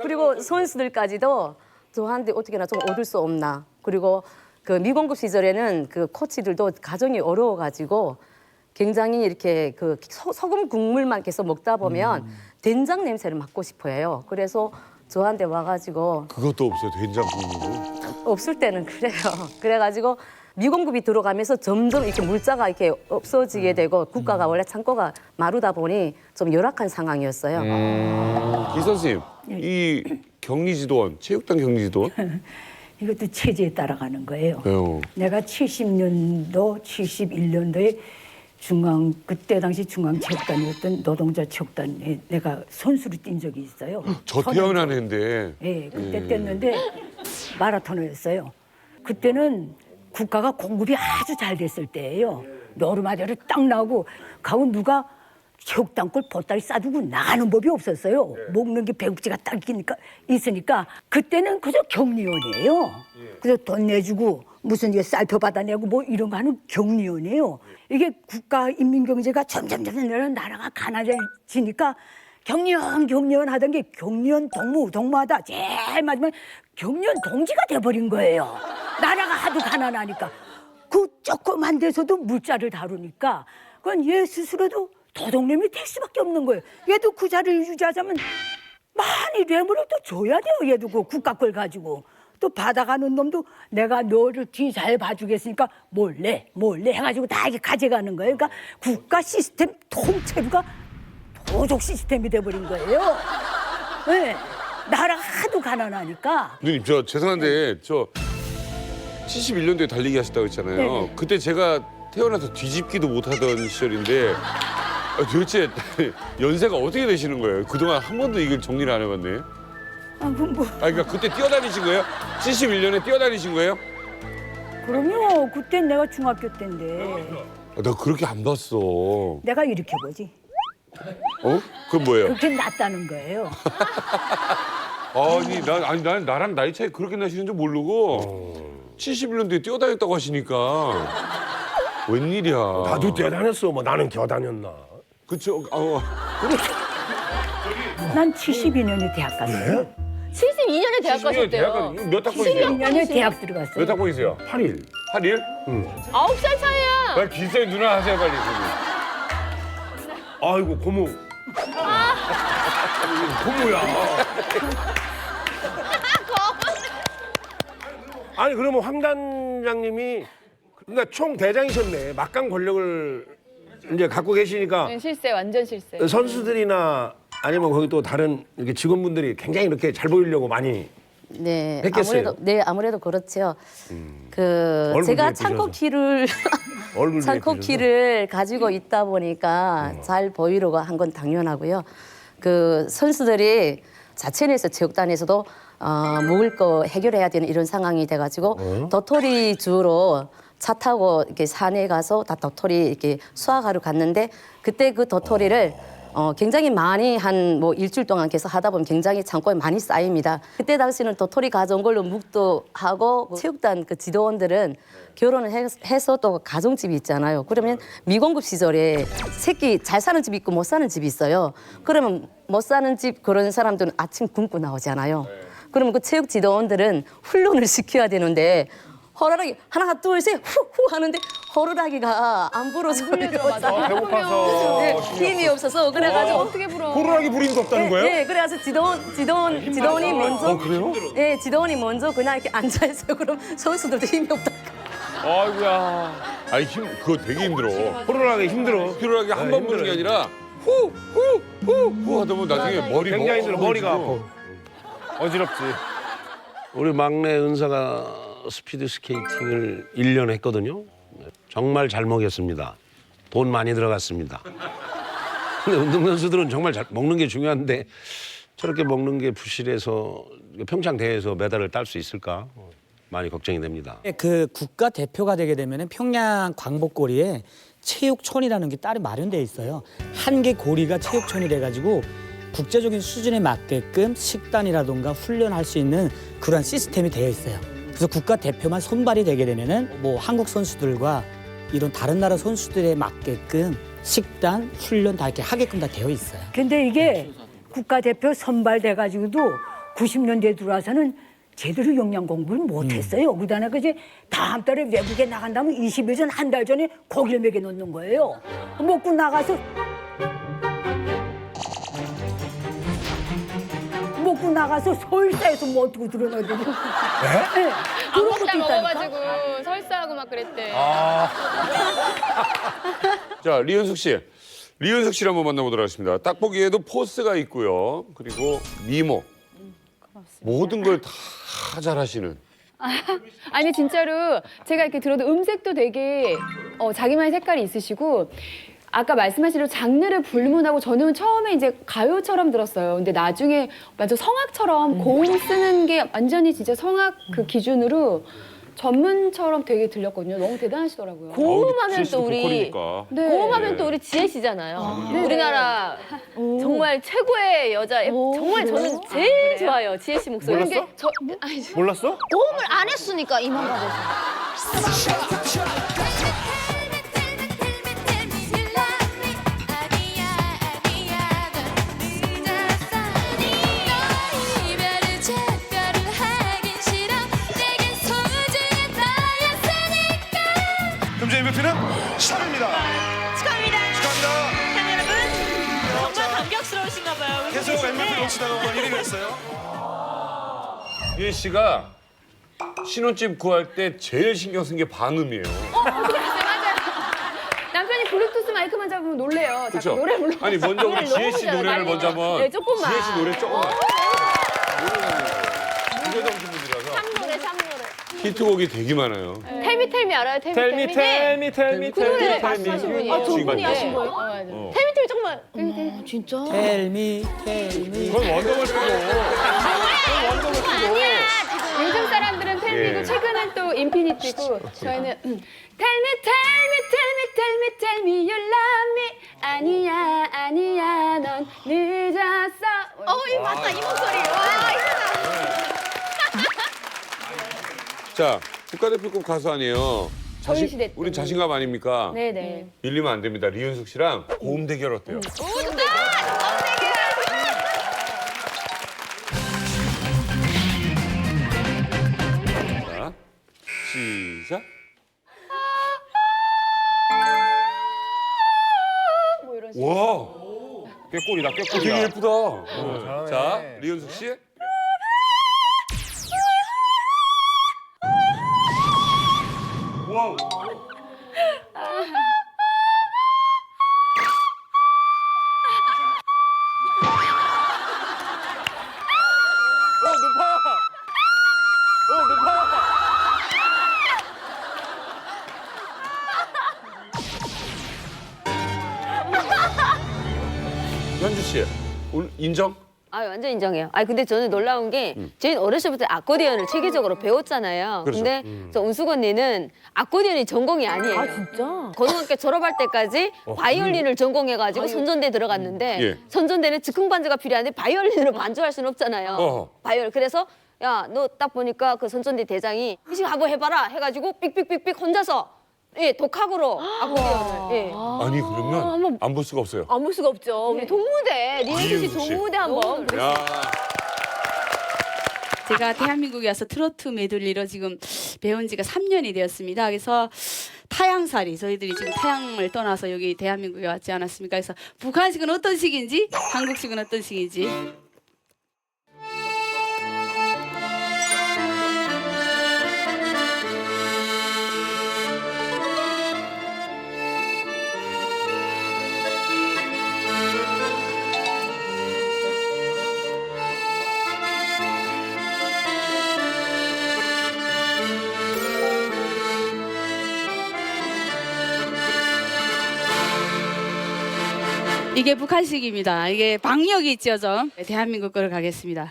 그리고 선수들까지도 저한테 어떻게나 좀 얻을 수 없나. 그리고 그 미공급 시절에는 그 코치들도 가정이 어려워가지고 굉장히 이렇게 그 소금 국물만 계속 먹다 보면 된장 냄새를 맡고 싶어해요. 그래서 저한테 와가지고 그것도 없어요, 된장 국물도. 없을 때는 그래요. 그래가지고 미공급이 들어가면서 점점 이렇게 물자가 이렇게 없어지게 되고 국가가 원래 창고가 마르다 보니 좀 열악한 상황이었어요. 기 선생님, 이 격리지도원, 체육단 격리지도원 이것도 체제에 따라가는 거예요. 왜요? 내가 70년도, 71년도에 그때 당시 중앙체육단이었던 노동자 체육단에 내가 선수로 뛴 적이 있어요. 저 태어난 해인데. 네, 그때 뛰었는데 마라토너였어요. 그때는 국가가 공급이 아주 잘 됐을 때예요. 노르마대로 딱 나오고 가고 누가 체육단 걸 보따리 싸두고 나가는 법이 없었어요. 먹는 게 배국지가 딱 있으니까 그때는 그저 격리원이에요. 그래서 돈 내주고 무슨 이게 쌀표 받아내고 뭐 이런 거 하는 격리원이에요. 이게 국가 인민경제가 점점 나라가 가난해지니까 격리원 하던 게 격리원 동무하다 제일 마지막에 격리원 동지가 돼버린 거예요. 나라가 하도 가난하니까. 그 조그만 데서도 물자를 다루니까 그건 얘 스스로도 도둑놈이 될 수밖에 없는 거예요. 얘도 그 자리를 유지하자면 많이 뇌물을 또 줘야 돼요. 얘도 그 국가 걸 가지고. 또 받아가는 놈도 내가 너를 뒤 잘 봐주겠으니까 몰래 해가지고 다 이렇게 가져가는 거예요. 그러니까 국가 시스템 통째로가 도적 시스템이 돼버린 거예요. 네. 나라가 하도 가난하니까. 누님, 저 죄송한데 저 71년도에 달리기 하셨다고 했잖아요. 네네. 그때 제가 태어나서 뒤집기도 못하던 시절인데 도대체 연세가 어떻게 되시는 거예요? 그동안 한 번도 이걸 정리를 안 해봤네. 그러니까 그때 뛰어다니신 거예요? 71년에 뛰어다니신 거예요? 그럼요. 그땐 내가 중학교 때인데. 나 그렇게 안 봤어. 내가 이렇게 보지. 어? 그건 뭐예요? 그렇게 낫다는 거예요. 난 나랑 나이 차이 그렇게 나시는 줄 모르고 71년도에 뛰어다녔다고 하시니까 웬일이야. 나도 뛰어다녔어. 뭐 나는 겨다녔나. 그쵸. 난 72년에 대학 갔어요. 72년에 대학 가셨대요. 몇 학번이세요? 72년에 대학 들어갔어요. 몇 학번이세요? 8일. 8일? 응. 9살 차이야. 빨리 길서이 누나 하세요, 빨리. 아이고 고모. 고모야. 아니 그러면 황 단장님이 그러니까 총 대장이셨네. 막강 권력을 이제 갖고 계시니까 실세, 완전 실세. 선수들이나 아니면 거기 또 다른 이렇게 직원분들이 굉장히 이렇게 잘 보이려고 많이 네, 했겠어요? 아무래도 그렇죠. 얼굴도 제가 예쁘셔서. 창고 키를 가지고 있다 보니까 잘 보이려고 한 건 당연하고요. 그 선수들이 자체내에서 체육단에서도 먹을 거 해결해야 되는 이런 상황이 돼가지고 도토리 주로 차 타고 이렇게 산에 가서 다 도토리 이렇게 수확하러 갔는데 그때 그 도토리를 굉장히 많이 한 뭐 일주일 동안 계속 하다 보면 굉장히 창고에 많이 쌓입니다. 그때 당시는 도토리 가져온 걸로 묵도 하고 체육단 그 지도원들은 결혼을 해서 또 가정집이 있잖아요. 그러면 미공급 시절에 새끼 잘 사는 집이 있고 못 사는 집이 있어요. 그러면 못 사는 집 그런 사람들은 아침 굶고 나오잖아요. 그러면 그 체육 지도원들은 훈련을 시켜야 되는데 호루라기 하나 둘 셋 후후 하는데 호루라기가 안 불어서 배고파서 네, 힘이 없어서 그래가지고 어떻게 불어? 호루라기 부린 거 없다는 거예요? 네, 그래서 지도원이 먼저 그래요? 네, 지도원이 먼저 그냥 이렇게 앉아 있어요. 그럼 선수들도 힘이 없다. 아이고야. 아니 그거 되게 힘들어. 호루라기 힘들어. 호루라기 한 번 부는 게 아니라 후 하다 보면 나중에 머리 굉장히 힘들어. 머리가 아파. 어지럽지. 우리 막내 은사가 스피드 스케이팅을 1년 했거든요. 정말 잘 먹였습니다. 돈 많이 들어갔습니다. 근데 운동선수들은 정말 잘 먹는 게 중요한데 저렇게 먹는 게 부실해서 평창 대회에서 메달을 딸 수 있을까 많이 걱정이 됩니다. 그 국가 대표가 되게 되면 평양 광복거리에 체육촌이라는 게 따로 마련돼 있어요. 한 개 고리가 체육촌이 돼가지고 국제적인 수준에 맞게끔 식단이라든가 훈련할 수 있는 그런 시스템이 되어 있어요. 그래서 국가 대표만 선발이 되게 되면은 뭐 한국 선수들과 이런 다른 나라 선수들에 맞게끔 식단, 훈련 다 이렇게 하게끔 다 되어 있어요. 근데 이게 국가대표 선발돼가지고도 90년대에 들어와서는 제대로 영양 공부를 못했어요. 그다음에 그지 다음 달에 외국에 나간다면 20일 전, 한 달 전에 고기를 먹여 놓는 거예요. 먹고 나가서 밖에서 나가서 설사해서 뭐 어떻게 드러나더니. 네? 안 먹다 먹어가지고 설사하고 막 그랬대. 자, 리은숙 씨. 리은숙 씨를 한번 만나보도록 하겠습니다. 딱 보기에도 포스가 있고요. 그리고 미모. 모든 걸 다 잘하시는. 아니 진짜로 제가 이렇게 들어도 음색도 되게 자기만의 색깔이 있으시고 아까 말씀하신 대로 장르를 불문하고 저는 처음에 이제 가요처럼 들었어요. 근데 나중에 완전 성악처럼 고음 쓰는 게 완전히 진짜 성악 그 기준으로 전문처럼 되게 들렸거든요. 너무 대단하시더라고요. 고음하면 또 우리 네. 고음하면 또 우리 지혜 씨잖아요. 네. 우리나라 정말 최고의 여자. 정말 저는 제일 좋아요. 지혜 씨 목소리. 몰랐어? 몰랐어? 고음을 안 했으니까 이만가에서. 금주 MVP는 샵입니다. 축하합니다. 축하합니다. fan 여러분, 정말 감격스러우신가 봐요. 계속 MVP 놓치다가 1위를 했어요. 리은 씨가 신혼집 구할 때 제일 신경 쓴 게 방음이에요. 어떻게 아세요? 맞아요. 남편이 블루투스 마이크만 잡으면 놀래요. 자꾸 그렇죠? 노래 불러. 아니 먼저 우리 노래를 지혜 너무 씨 노래를 잘해요. 먼저 한번. 네, 조금만. 지혜 씨 노래 조금만. 무대 정신 분이라서 참노래, 참노래. 히트곡이 되게 많아요. 텔미 알아요? 텔미. 그 노래 말씀하신 분이에요. 아, 저분이 하신 거예요? 텔미 정말. 진짜? 텔미. 그건 원더걸 쓰고. 요즘 사람들은 텔미고 예. 최근엔 또 인피니티고 저희는 Tell me you love me 아니야 넌 늦었어. 이 맞다 이 목소리. 와 자, 국가대표급 가수 아니에요. 저희 시대 우린 자신감 아닙니까? 네네. 밀리면 안 됩니다. 리은숙 씨랑 고음 대결 어때요? 오 좋다. 자, 시작. 뭐 이런 와, 꾀꼬리다, 꾀꼬리. 되게 예쁘다. 자, 리은숙 씨. 와우. 높아. 현주 씨, 오늘 인정? 완전 인정해요. 근데 저는 놀라운 게 저희는 어렸을 때부터 아코디언을 체계적으로 배웠잖아요. 그렇죠. 근데 저 은숙 언니는 아코디언이 전공이 아니에요. 진짜? 고등학교 졸업할 때까지 바이올린을 전공해가지고 선전대 들어갔는데 예. 선전대는 즉흥 반주가 필요한데 바이올린으로 반주할 수는 없잖아요. 어허. 그래서 야, 너 딱 보니까 그 선전대 대장이 미식 한번 해봐라 해가지고 삑삑삑삑 혼자서 독학으로 아코디언을. 아니 그러면 안 볼 수가 없어요. 안 볼 수가 없죠. 우리 동무대 리은수 씨 리은수 씨. 동무대 한번. 야, 제가 대한민국에 와서 트로트 메들리로 지금 배운 지가 3년이 되었습니다. 그래서 타향살이 저희들이 지금 타향을 떠나서 여기 대한민국에 왔지 않았습니까? 그래서 북한식은 어떤 식인지 한국식은 어떤 식인지 이게 북한식입니다. 이게 방역이 있죠, 좀. 대한민국 거를 가겠습니다.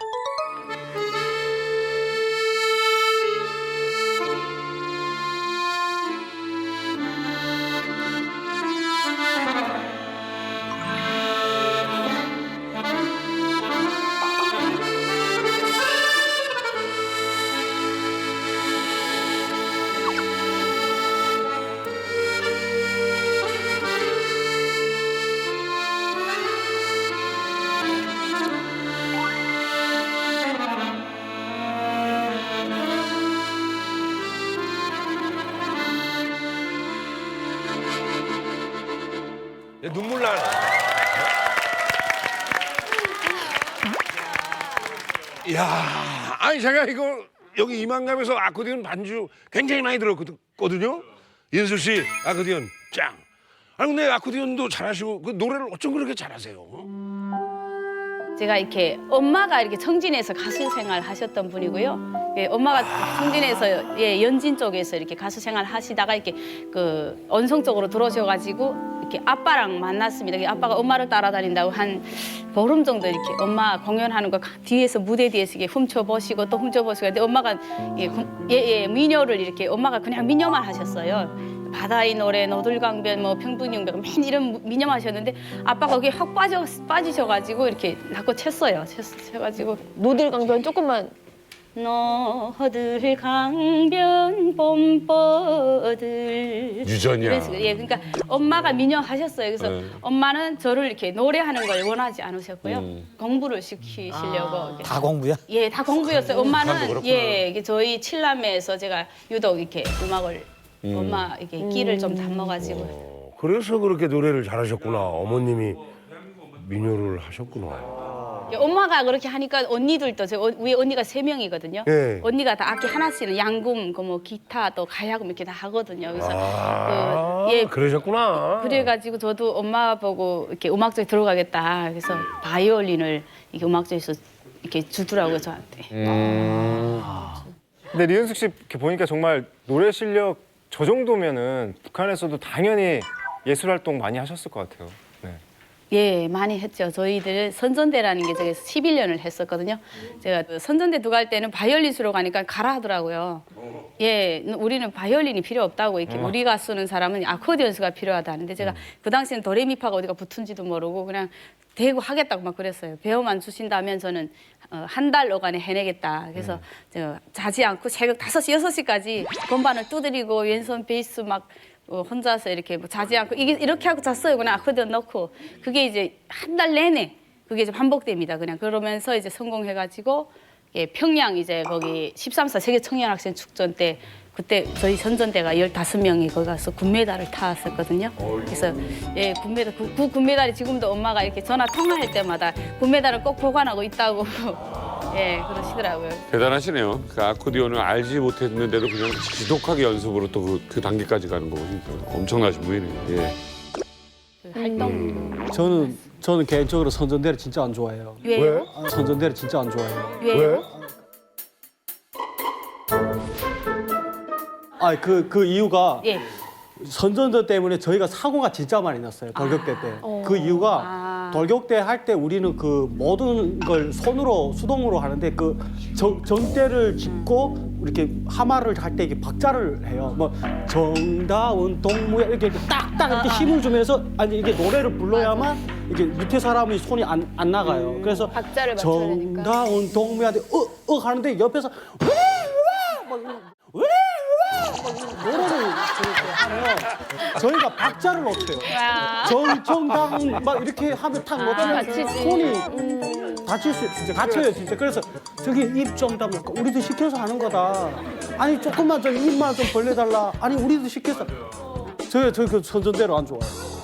눈물 나네. 야, 아니 제가 이거 여기 이만감에서 아코디언 반주 굉장히 많이 들었거든요. 윤수 씨 아코디언 짱. 아니 근데 아코디언도 잘하시고 그 노래를 어쩜 그렇게 잘하세요? 제가 이렇게 엄마가 이렇게 청진에서 가수 생활 하셨던 분이고요. 예, 엄마가 청진에서 예, 연진 쪽에서 이렇게 가수 생활 하시다가 이렇게 그 언성 쪽으로 들어오셔가지고 이렇게 아빠랑 만났습니다. 아빠가 엄마를 따라다닌다고 한 보름 정도 이렇게 엄마 공연하는 거 뒤에서 무대 뒤에서 이렇게 훔쳐보시고 또 훔쳐보시고 근데 엄마가 민요를 이렇게 엄마가 그냥 민요만 하셨어요. 바다의 노래, 노들강변, 뭐 평등영변 맨 이런 민요만 하셨는데 아빠가 거기에 확 빠지셔가지고 이렇게 자꾸 쳤어요. 쳐가지고 노들강변 조금만. 노들강변 봄버들 유전이야. 예, 그러니까 엄마가 민요 하셨어요. 그래서 엄마는 저를 이렇게 노래하는 걸 원하지 않으셨고요. 공부를 시키시려고. 이렇게. 다 공부야? 예, 다 공부였어요. 엄마는 예, 이게 저희 칠남매에서 제가 유독 이렇게 음악을 엄마 이렇게 끼를 좀 담아가지고. 그래서 그렇게 노래를 잘하셨구나. 어머님이 민요를 하셨구나. 엄마가 그렇게 하니까 언니들도 제 위에 언니가 3명이거든요. 네. 언니가 다 악기 하나씩은 양금, 뭐 기타, 또 가야금 이렇게 다 하거든요. 그래서 그러셨구나. 그래가지고 저도 엄마 보고 이렇게 음악조에 들어가겠다. 그래서 바이올린을 이렇게 음악조에서 이렇게 주더라고요 저한테. 근데 리은숙 씨 이렇게 보니까 정말 노래 실력 저 정도면은 북한에서도 당연히 예술 활동 많이 하셨을 것 같아요. 네. 예, 많이 했죠. 저희들 선전대라는 게 제가 11년을 했었거든요. 제가 그 선전대 누가 할 때는 바이올린 수로 가니까 가라 하더라고요. 예, 우리는 바이올린이 필요 없다고 이렇게 우리가 쓰는 사람은 아코디언수가 필요하다 하는데 제가 그 당시에는 도레미파가 어디가 붙은지도 모르고 그냥 대고 하겠다고 막 그랬어요. 배워만 주신다면 저는 한 달 어간에 해내겠다. 그래서 제가 자지 않고 새벽 5시, 6시까지 건반을 두드리고 왼손 베이스 막 혼자서 이렇게 뭐 자지 않고 이렇게 하고 잤어요. 그냥 아코디언 넣고 그게 이제 한 달 내내 그게 이제 반복됩니다. 그냥 그러면서 이제 성공해가지고 예, 평양 이제 거기 13사 세계 청년학생 축전 때 그때 저희 선전대가 15명이 거기 가서 금메달을 타왔었거든요. 그래서 예, 금메달 그 금메달이 지금도 엄마가 이렇게 전화 통화할 때마다 금메달을 꼭 보관하고 있다고 예, 그러시더라고요. 대단하시네요. 그 아코디언을 알지 못했는데도 그냥 지독하게 연습으로 또 그 단계까지 가는 거고 엄청나신 분이네요. 예. 그 활동 저는 개인적으로 선전대를 진짜 안 좋아해요. 왜요? 선전대를 진짜 안 좋아해요. 왜요? 그 이유가 예. 선전대 때문에 저희가 사고가 진짜 많이 났어요. 돌격대 때. 그 이유가 돌격대 할 때 우리는 그 모든 걸 손으로 수동으로 하는데 그 정대를 짚고 이렇게 하마를 할 때 이게 박자를 해요. 뭐 정다운 동무야 이렇게 딱딱 이렇게 힘을 주면서 아니 이게 노래를 불러야만 이게 밑에 사람이 손이 안 나가요. 그래서 박자를 맞춰야 되니까. 정다운 동무야한테 하는데 옆에서 노래를 저렇게 하면 저희가 박자를 못해요. 정다운 막 이렇게 하면 탁 못하면 손이 다칠 수 진짜 다쳐요 진짜. 그래서 저기 입 좀 다물까 우리도 시켜서 하는 거다. 아니 조금만 좀 입만 좀 벌려달라. 아니 우리도 시켜서 저희 그 선전대로 안 좋아해요.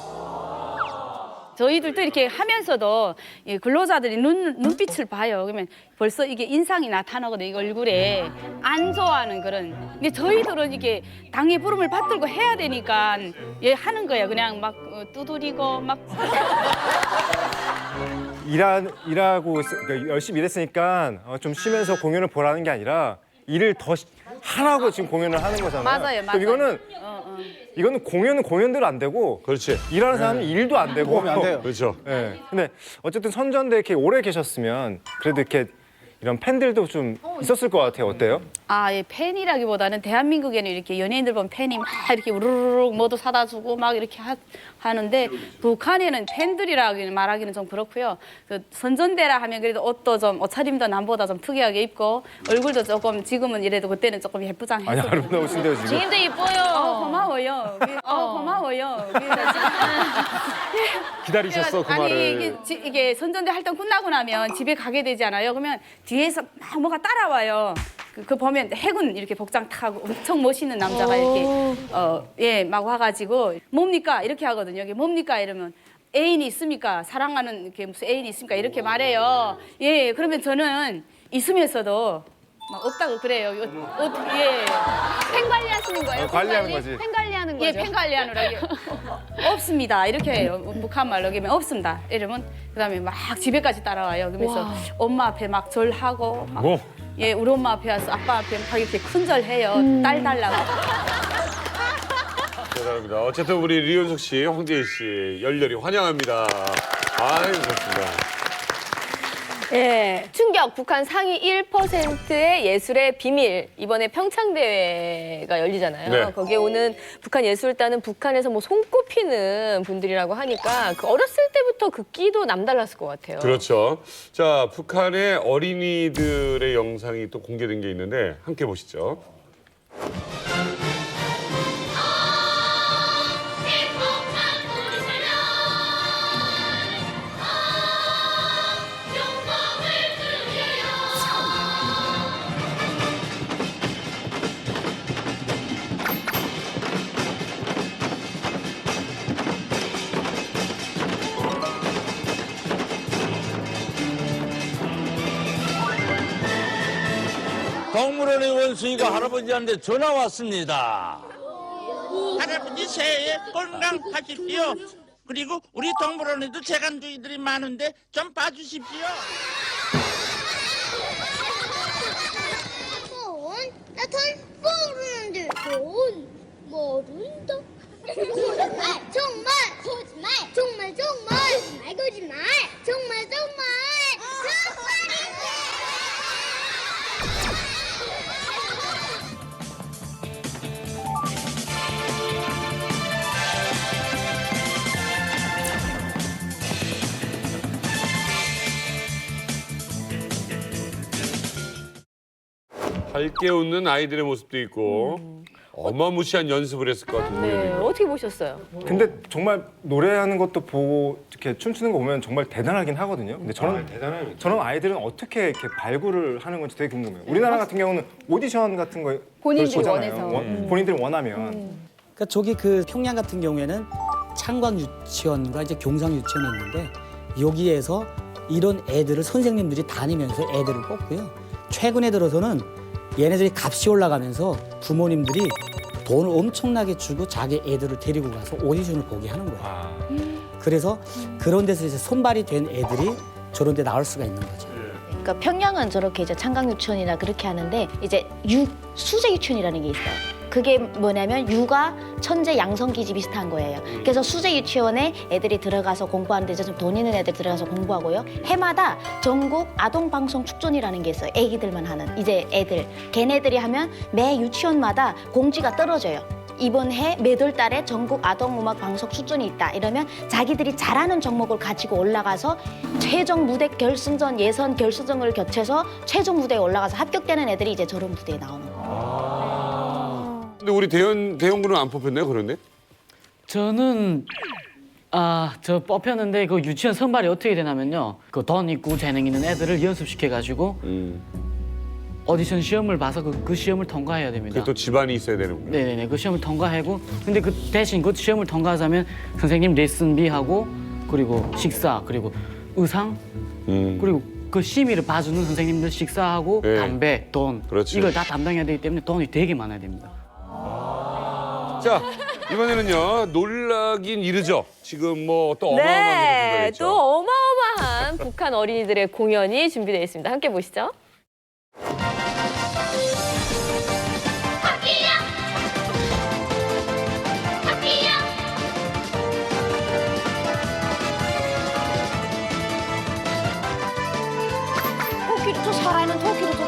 저희들도 이렇게 하면서도 이 근로자들이 눈빛을 봐요. 그러면 벌써 이게 인상이 나타나거든요. 이 얼굴에 안 좋아하는 그런. 근데 저희들은 이게 당의 부름을 받들고 해야 되니까 예 하는 거예요. 그냥 막 두드리고 막. 일하고 그러니까 열심히 일했으니까 좀 쉬면서 공연을 보라는 게 아니라 일을 더 하라고 지금 공연을 하는 거잖아요. 맞아요, 맞아요. 이거는 공연은 공연대로 안 되고, 그렇지. 일하는 사람은 일도 안 되고, 도움이 안 돼요. 그렇죠. 네. 근데 어쨌든 선전대 이렇게 오래 계셨으면 그래도 이렇게 이런 팬들도 좀 있었을 것 같아요. 어때요? 아, 예, 팬이라기보다는 대한민국에는 이렇게 연예인들 보면 팬이 막 이렇게 우르르륵 뭐도 사다 주고 막 이렇게 하는데 북한에는 팬들이라고 말하기는 좀 그렇고요. 그 선전대라 하면 그래도 옷도 좀 옷차림도 남보다 좀 특이하게 입고 얼굴도 조금 지금은 이래도 그때는 조금 예쁘장해서. 아니 아름다우신데요 지금. 지금도 이뻐요. 고마워요. 고마워요. 기다리셨어 그 아니, 말을. 이게 선전대 활동 끝나고 나면 집에 가게 되잖아요. 그러면 뒤에서 막 뭐가 따라와요. 그 보면 해군 이렇게 복장 타고 엄청 멋있는 남자가 이렇게 막 와가지고 뭡니까 이렇게 하거든요. 이게 뭡니까 이러면 애인이 있습니까? 사랑하는 게 무슨 애인이 있습니까? 이렇게 말해요. 예, 그러면 저는 있으면서도 막 없다고 그래요. 예. 팬 관리하시는 거예요? 관리하는 거지. 팬 관리하는 거죠? 예, 팬 관리하느라 이게 없습니다. 이렇게 해요. 북한 말로 그러면 없습니다. 이러면 그다음에 막 집에까지 따라와요. 그러면서 와. 엄마 앞에 막 절하고 막 뭐? 예, 우리 엄마 앞에 와서 아빠 앞에 막 이렇게 큰절해요. 딸 달라고. 대단합니다. 어쨌든 우리 류현석 씨, 황재희 씨 열렬히 환영합니다. 아유, 좋습니다. 예, 충격 북한 상위 1%의 예술의 비밀. 이번에 평창대회가 열리잖아요. 네. 거기에 오는 북한 예술단은 북한에서 뭐 손꼽히는 분들이라고 하니까 그 어렸을 때부터 그 끼도 남달랐을 것 같아요. 그렇죠. 자, 북한의 어린이들의 영상이 또 공개된 게 있는데 함께 보시죠. 동물원의 원숭이가 할아버지한테 전화 왔습니다. 할아버지 새해 건강하십시오. 그리고 우리 동물원에도 재간둥이들이 많은데 좀 봐주십시오. 나돈 모르는데 돈 모른다. 정말 거짓말 정말 거짓말 정말 밝게 웃는 아이들의 모습도 있고 어마무시한 연습을 했을 것 같은 네, 공연이에요. 어떻게 보셨어요? 근데 정말 노래하는 것도 보고 이렇게 춤추는 거 보면 정말 대단하긴 하거든요. 근데 저는 아이들은 어떻게 이렇게 발굴을 하는 건지 되게 궁금해요. 우리나라 같은 경우는 오디션 같은 거 본인들이 보잖아요. 원해서. 본인들이 원하면. 그러니까 저기 그 평양 같은 경우에는 창광 유치원과 이제 경상 유치원이 있는데 여기에서 이런 애들을 선생님들이 다니면서 애들을 뽑고요. 최근에 들어서는 얘네들이 값이 올라가면서 부모님들이 돈을 엄청나게 주고 자기 애들을 데리고 가서 오디션을 보게 하는 거예요. 그래서 그런 데서 이제 손발이 된 애들이 저런 데 나올 수가 있는 거죠. 그러니까 평양은 저렇게 이제 창강 유치원이나 그렇게 하는데 이제 수제 유치원이라는 게 있어요. 그게 뭐냐면 육아 천재 양성기지 비슷한 거예요. 그래서 수제 유치원에 애들이 들어가서 공부하는데 이제 좀 돈 있는 애들 들어가서 공부하고요. 해마다 전국 아동 방송 축전이라는 게 있어요. 애기들만 하는 이제 애들 걔네들이 하면 매 유치원마다 공지가 떨어져요. 이번 해 매달 달에 전국 아동음악 방송 출전이 있다. 이러면 자기들이 잘하는 종목을 가지고 올라가서 최종 무대 결승전, 예선 결승전을 겹쳐서 최종 무대에 올라가서 합격되는 애들이 이제 저런 무대에 나오는 거예요. 근데 우리 대형군은 안 뽑혔네요, 그런데? 저는 저 뽑혔는데 그 유치원 선발이 어떻게 되냐면요. 그 돈 있고 재능 있는 애들을 연습시켜가지고 오디션 시험을 봐서 그 시험을 통과해야 됩니다. 또 집안이 있어야 되는군요. 네네네. 그 시험을 통과하고 근데 그 대신 그 시험을 통과하자면 선생님 레슨비하고 그리고 식사 그리고 의상 그리고 그 심의를 봐주는 선생님들 식사하고 네. 담배, 돈 그렇지. 이걸 다 담당해야 되기 때문에 돈이 되게 많아야 됩니다. 자, 이번에는요. 놀라긴 이르죠. 지금 뭐 또 어마어마한 게 네, 생각했죠. 또 어마어마한 북한 어린이들의 공연이 준비되어 있습니다. 함께 보시죠. 토끼 저 살아있는 토끼로 저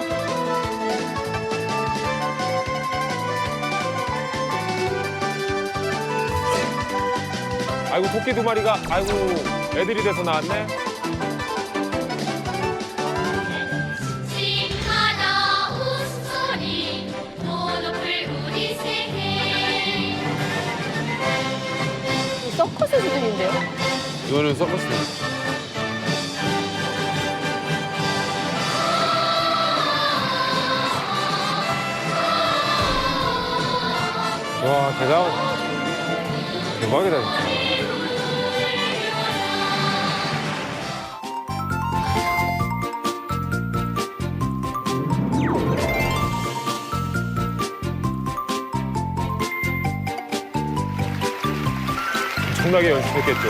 아이고 토끼 두 마리가 아이고 애들이 돼서 나왔네. 심하다 웃음소리 노노풀 우리 새해 서커스 수준인데요. 이거는 서커스네. 와 대박이다 진짜. 진솔하게 연습했겠죠.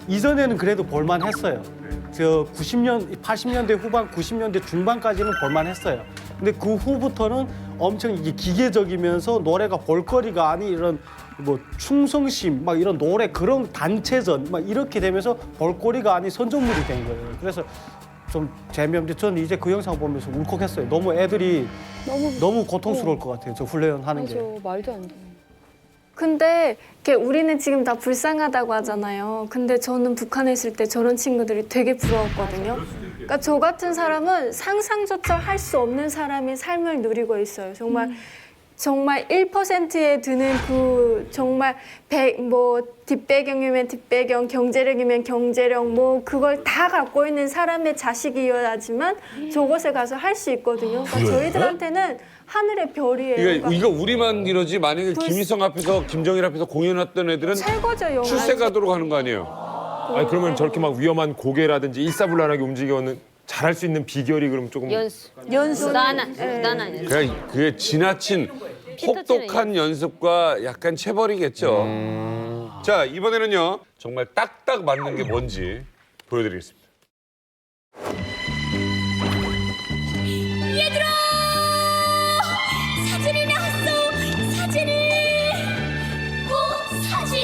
이전에는 그래도 볼만했어요. 저 80년대 후반, 90년대 중반까지는 볼만했어요. 근데 그 후부터는 엄청 이게 기계적이면서 노래가 볼거리가 아닌 이런 뭐 충성심, 막 이런 노래 그런 단체전 막 이렇게 되면서 볼거리가 아닌 선전물이 된 거예요. 그래서 좀 재미없는데 저는 이제 그 영상 보면서 울컥했어요. 너무 애들이 너무 고통스러울 것 같아요. 저 훈련하는 게. 말도 안 돼. 근데 이렇게 우리는 지금 다 불쌍하다고 하잖아요. 근데 저는 북한에 있을 때 저런 친구들이 되게 부러웠거든요. 그러니까 저 같은 사람은 상상조차 할 수 없는 사람의 삶을 누리고 있어요. 정말 1%에 드는 그 정말 뭐 뒷배경이면 뒷배경, 경제력이면 경제력 뭐 그걸 다 갖고 있는 사람의 자식이어야지만 저곳에 가서 할 수 있거든요. 그러니까 저희들한테는 하늘의 별이에요. 이거 우리만 이러지 만약에 김일성 앞에서 김정일 앞에서 공연했던 애들은 최고죠, 영화. 출세 가도록 하는 거 아니에요? 아니 그러면 저렇게 막 위험한 고개라든지 일사불란하게 움직여는 잘할 수 있는 비결이 그럼 조금 연수. 그게 지나친 혹독한 연습과 약간 체벌이겠죠. 자, 이번에는요. 정말 딱딱 맞는 게 뭔지 보여드리겠습니다. 얘들아! 사진이 나왔어! 사진이! 사진?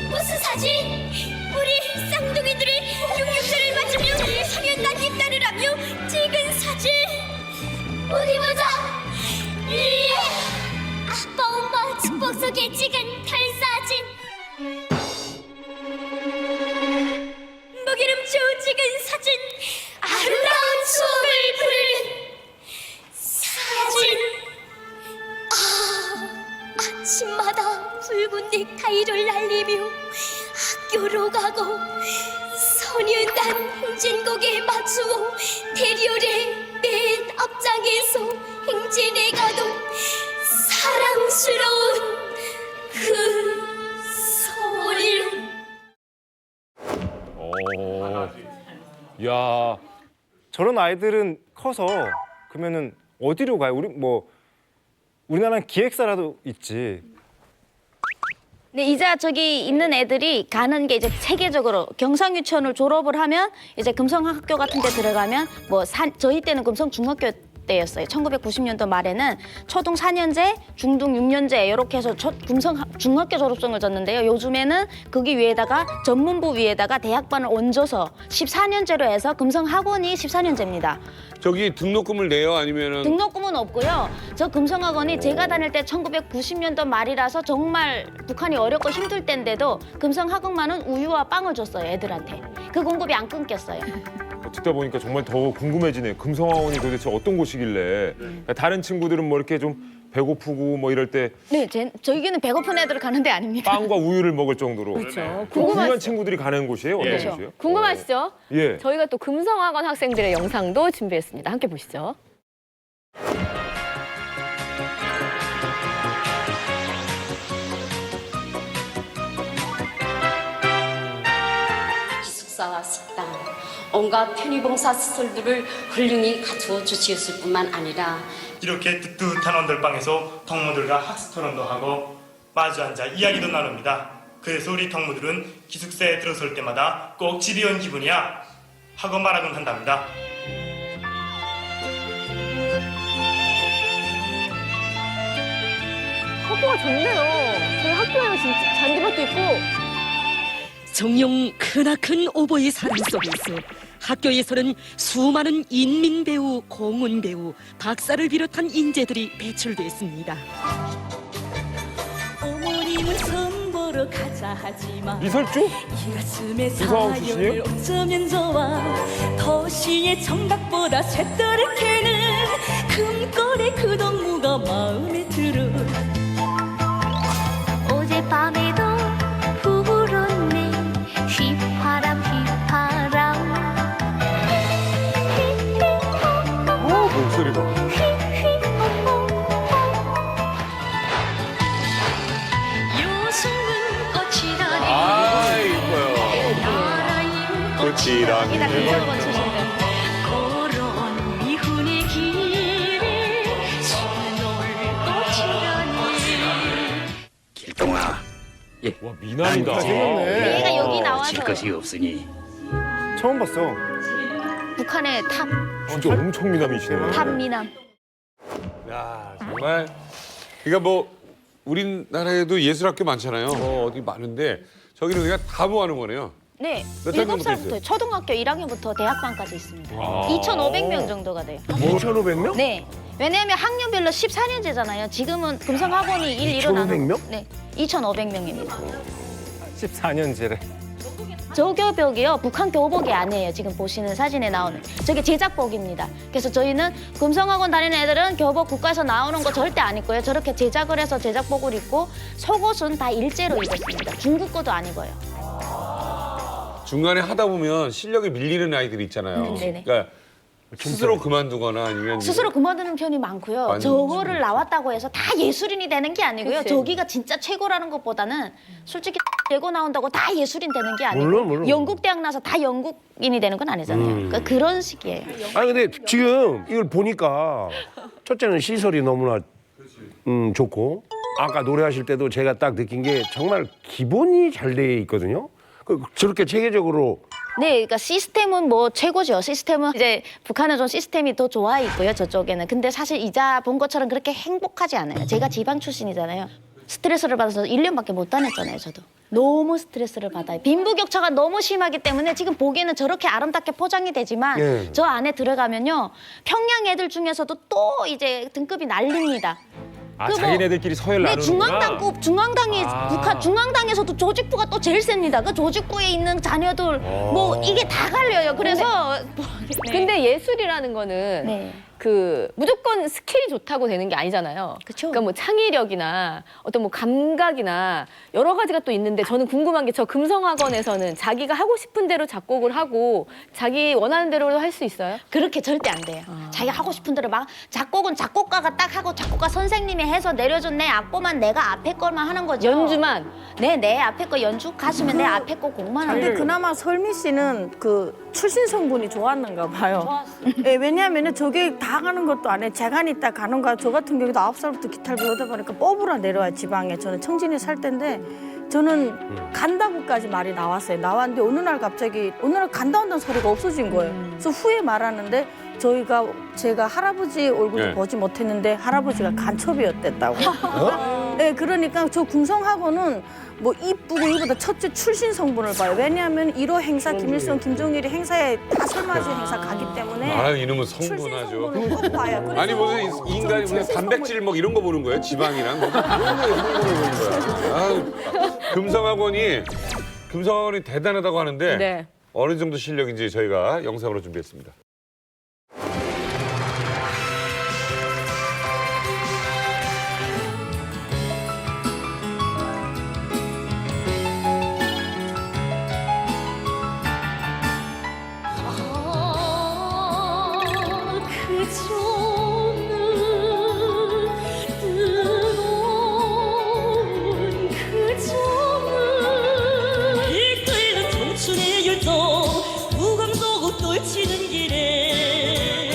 무슨 사진? 우리 쌍둥이들이 6.6절을 맞으며 상현단 입단을 하며 찍은 사진! 어디 보자! 아빠 엄마 축복 속에 찍은 달사진! 먹이름표 찍은 사진! 아름다운 추억을 부르는 사진! 아침마다 붉은 넥타이를 날리며 학교로 가고 선윤단 행진곡에 맞추고 대리열의 맨 앞장에서 행진해 가던 사랑스러운 그 소리. 야, 저런 아이들은 커서 그러면은 어디로 가요? 우리나라는 기획사라도 있지. 네, 이제 저기 있는 애들이 가는 게 이제 체계적으로 경상유치원을 졸업을 하면 이제 금성학교 같은 데 들어가면 저희 때는 금성중학교 때였어요. 1990년도 말에는 초등 4년제, 중등 6년제 이렇게 해서 중학교 졸업증을 줬는데요. 요즘에는 거기 위에다가 전문부 위에다가 대학반을 얹어서 14년제로 해서 금성학원이 14년제입니다. 저기 등록금을 내요? 아니면은 등록금은 없고요. 저 금성학원이 제가 다닐 때 1990년도 말이라서 정말 북한이 어렵고 힘들 때인데도 금성학원만은 우유와 빵을 줬어요, 애들한테. 그 공급이 안 끊겼어요. 듣다 보니까 정말 더 궁금해지네요. 금성학원이 도대체 어떤 곳이길래 다른 친구들은 뭐 이렇게 좀 배고프고 뭐 이럴 때 네, 저희는 배고픈 애들 가는 데 아닙니다. 빵과 우유를 먹을 정도로 그렇죠. 훌륭한 친구들이 가는 곳이에요? 어떤 그렇죠. 곳이에요? 궁금하시죠? 예. 저희가 또 금성학원 학생들의 영상도 준비했습니다. 함께 보시죠. 기숙사와 식당, 온갖 편의봉사 시설들을 훌륭히 갖추어 주시었을 뿐만 아니라 이렇게 뜨뜻한 언덕방에서 덕무들과 학습 토론도 하고 마주 앉아 이야기도 나눕니다. 그래서 우리 덕무들은 기숙사에 들어설 때마다 꼭 집에 온 기분이야 하고 말하곤 한답니다. 학교가 좋네요. 저희 학교에는 진짜 잔디밭도 있고. 정녕 크나큰 오보의 사랑 속에서 학교에서는 수많은 인민배우, 공훈배우, 박사를 비롯한 인재들이 배출됐습니다. 어머님은 선보러 가자 하지만 이설주? 이 가슴에 이상한 사연을 어쩌면 좋아 도시의 청각보다 쇳떠렇게는 금골의 그 동무가 마음에 들어 어젯밤에도 불었네 휘파람 휘파람 목소리가 요즘은 꽃이라니 아, 이뻐요. 나라인 꽃이라니. 그런 미혹 와 미남이다. 얘가 여기 나와서 것이 없으니 처음 봤어. 북한의 탑 진짜 엄청 미남이시네. 미남. 야 정말 그러니까 뭐 우리나라에도 예술학교 많잖아요. 어디 많은데 저기는 그냥 다 모아놓은 거네요. 네, 몇 학년부터 7살부터 있어요? 초등학교 1학년부터 대학반까지 있습니다. 아. 2,500명 정도가 돼요. 2,500명? 네. 왜냐하면 학년별로 14년제잖아요. 지금은 금성학원이 1, 2로 나눠. 2,500명? 네, 2,500명입니다. 14년제래. 저 교복이요, 북한 교복이 아니에요. 지금 보시는 사진에 나오는. 저게 제작복입니다. 그래서 저희는 금성학원 다니는 애들은 교복 국가에서 나오는 거 절대 안 입고요. 저렇게 제작을 해서 제작복을 입고 속옷은 다 일제로 입었습니다. 중국 거도 안 입어요. 중간에 하다 보면 실력이 밀리는 아이들이 있잖아요. 네네. 그러니까 스스로 그만두거나 아니면 스스로 그만두는 편이 많고요. 많이 저거를 나왔다고 해서 다 예술인이 되는 게 아니고요. 그치. 저기가 진짜 최고라는 것보다는 솔직히 예고 나온다고 다 예술인 되는 게 아니고 물론. 영국 대학 나서 다 영국인이 되는 건 아니잖아요. 그러니까 그런 식이에요. 아니 근데 지금 이걸 보니까 첫째는 시설이 너무나 좋고 아까 노래하실 때도 제가 딱 느낀 게 정말 기본이 잘 돼 있거든요. 저렇게 체계적으로 네, 그러니까 시스템은 뭐 최고죠. 시스템은 이제 북한은 좀 시스템이 더 좋아 있고요. 저쪽에는. 근데 사실 이자 본 것처럼 그렇게 행복하지 않아요. 제가 지방 출신이잖아요. 스트레스를 받아서 1년밖에 못 다녔잖아요, 저도. 너무 스트레스를 받아요. 빈부격차가 너무 심하기 때문에 지금 보기에는 저렇게 아름답게 포장이 되지만 예. 저 안에 들어가면요. 평양 애들 중에서도 또 이제 등급이 날립니다. 아 그 뭐- 자기네들끼리 서열 네, 나누는구나. 중앙당이 아. 북한 중앙당에서도 조직부가 또 제일 셉니다. 그 조직부에 있는 자녀들 뭐 이게 다 갈려요. 그래서 근데 예술이라는 거는 그 무조건 스킬이 좋다고 되는 게 아니잖아요. 그러니까 뭐 창의력이나 어떤 뭐 감각이나 여러 가지가 또 있는데 저는 궁금한 게 저 금성학원에서는 자기가 하고 싶은 대로 작곡을 하고 자기 원하는 대로 할 수 있어요? 그렇게 절대 안 돼요. 자기가 하고 싶은 대로 막 작곡은 작곡가가 딱 하고 작곡가 선생님이 해서 내려준 내 악보만 내가 앞에 것만 하는 거죠. 연주만? 네, 내 앞에 거 연주 가수면 내 앞에 거 곡만 하는 근데 거예요. 그나마 설미 씨는 그 출신 성분이 좋았는가 봐요. 예, 왜냐하면 저게 다 가는 것도 안 해. 재간 있다 가는 거야. 저 같은 경우도 9살부터 기타를 배우다 보니까 뽑으러 내려와 지방에. 저는 청진에 살 때인데 저는 간다고까지 말이 나왔어요. 나왔는데 어느 날 갑자기 어느 날 간다 온다는 소리가 없어진 거예요. 그래서 후에 말하는데 제가 할아버지 얼굴도 네. 보지 못했는데 할아버지가 간첩이었댔다고. 네, 그러니까 저 궁성학원은 뭐 이쁘고 이보다 첫째 출신 성분을 봐요. 왜냐하면 1호 행사 김일성, 김정일이 행사에 다 설맞이 행사 가기 때문에 말하는 이놈은 성분하죠. 꼭 봐요. 그래서 아니 무슨 이 인간이 그냥 단백질 뭐 이런 거 보는 거예요? 지방이랑 뭐 그런 거에 성분을 보는 거야. 아, 금성학원이 대단하다고 하는데 네. 어느 정도 실력인지 저희가 영상으로 준비했습니다. 이끌는 청춘의 열정 무감독 떨치는 길에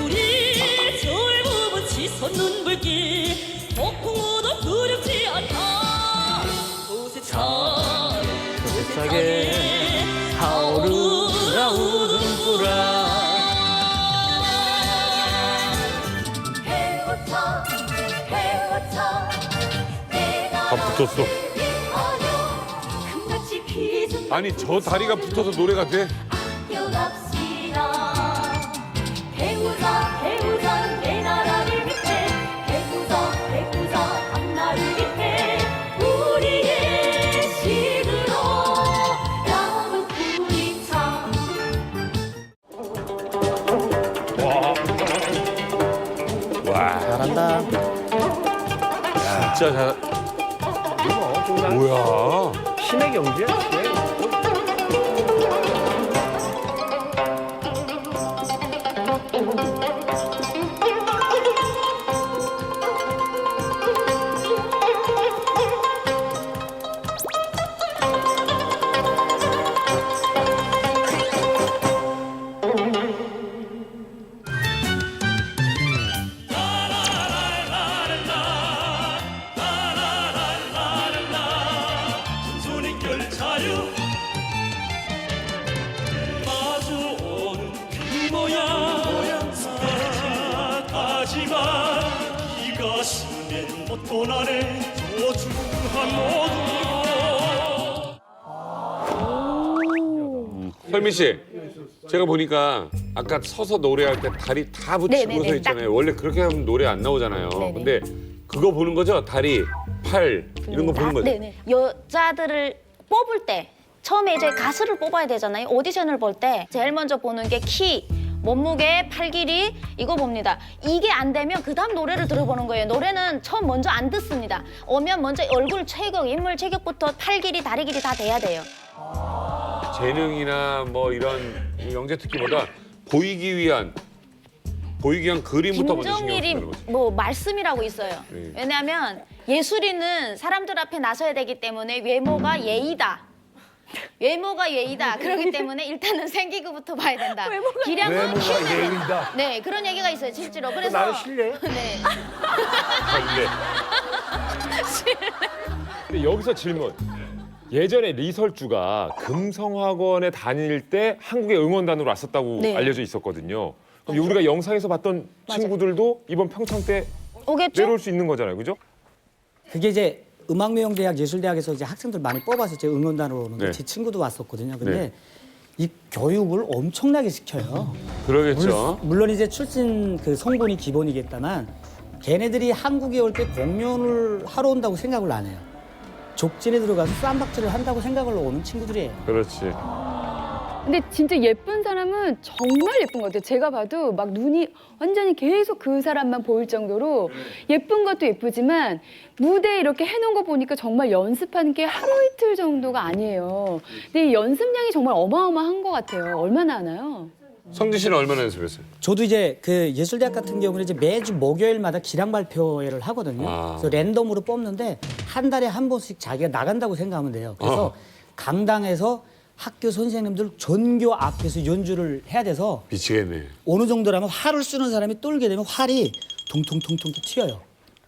우리 젊음은 치솟 눈불길 폭풍우도 두렵지 않다 도세차게 하오르라 우등꾸라 다 붙었어. 아니 저 다리가 붙어서 노래가 돼? 배우자 내 나라를 위해 배우자 앞나를 위해 우리의 시그로 나무 뿌리차 와. 잘한다. 진짜 잘. 뭐야? 신의 경지야? 못 떠나네 소중한 모든 설미 씨, 제가 보니까 아까 서서 노래할 때 다리 다 붙이고 네네네, 서 있잖아요. 원래 그렇게 하면 노래 안 나오잖아요. 근데 그거 보는 거죠? 다리, 팔 이런 거 보는 거죠? 네네. 여자들을 뽑을 때 처음에 이제 가수를 뽑아야 되잖아요. 오디션을 볼 때 제일 먼저 보는 게 키, 몸무게, 팔 길이 이거 봅니다. 이게 안 되면 그다음 노래를 들어보는 거예요. 노래는 처음 먼저 안 듣습니다. 오면 먼저 얼굴 체격, 인물 체격부터 팔 길이, 다리 길이 다 돼야 돼요. 재능이나 뭐 이런 영재 특기보다 보이기 위한 그림부터 먼저 신경 쓰는 김종일이 거지. 뭐 말씀이라고 있어요. 네. 왜냐하면 예술인은 사람들 앞에 나서야 되기 때문에 외모가 예의다. 외모가 예의다. 그렇기 때문에 일단은 생기부터 봐야 된다. 기량은 외모가 힘내는. 예의다. 네, 그런 얘기가 있어요, 실제로. 그래서 나는 실례. 네. 근데 여기서 질문. 예전에 리설주가 금성학원에 다닐 때 한국의 응원단으로 왔었다고 네. 알려져 있었거든요. 그럼 우리가 영상에서 봤던 친구들도 이번 평창 때 오겠죠? 내려올 수 있는 거잖아요, 그죠? 그게 이제 음악무용대학 예술대학에서 이제 학생들 많이 뽑아서 제 응원단으로 오는데 네. 제 친구도 왔었거든요. 근데 네. 이 교육을 엄청나게 시켜요. 그러겠죠. 물론 이제 출신 그 성분이 기본이겠다만 걔네들이 한국에 올 때 공연을 하러 온다고 생각을 안 해요. 족진에 들어가서 쌈박질을 한다고 생각을 오는 친구들이에요. 그렇지. 근데 진짜 예쁜 사람은 정말 예쁜 것 같아요. 제가 봐도 막 눈이 완전히 계속 그 사람만 보일 정도로 예쁜 것도 예쁘지만 무대에 이렇게 해놓은 거 보니까 정말 연습하는 게 하루 이틀 정도가 아니에요. 근데 이 연습량이 정말 어마어마한 것 같아요. 얼마나 하나요? 성진 씨는 얼마나 연습했어요? 저도 이제 그 예술대학 같은 경우는 이제 매주 목요일마다 기량 발표회를 하거든요. 그래서 랜덤으로 뽑는데 한 달에 한 번씩 자기가 나간다고 생각하면 돼요. 그래서 강당에서 학교 선생님들 전교 앞에서 연주를 해야 돼서 미치겠네. 어느 정도라면 활을 쓰는 사람이 떨게 되면 활이 통통통통 튀어요.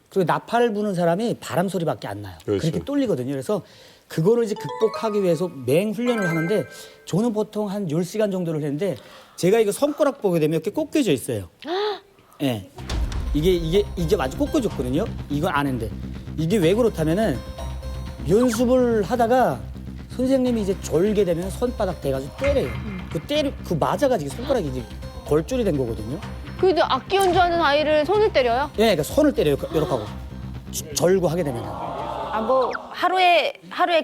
그리고 나팔을 부는 사람이 바람 소리밖에 안 나요. 그렇죠. 그렇게 떨리거든요. 그래서 그거를 이제 극복하기 위해서 맹훈련을 하는데 저는 보통 한 10시간 정도를 했는데 제가 이거 손가락 보게 되면 이렇게 꺾여져 있어요. 예. 이게 아주 꺾여졌거든요. 이건 아는데 이게 왜 그렇다면은 연습을 하다가 선생님이 이제 졸게 되면 손바닥 대가지고 때려요. 그 맞아가지고 손가락이 이제 골절이 된 거거든요. 그래도 악기 연주하는 아이를 손을 때려요? 예, 그러니까 손을 때려요. 이렇게 하고 절고 하게 되면. 아, 뭐 하루에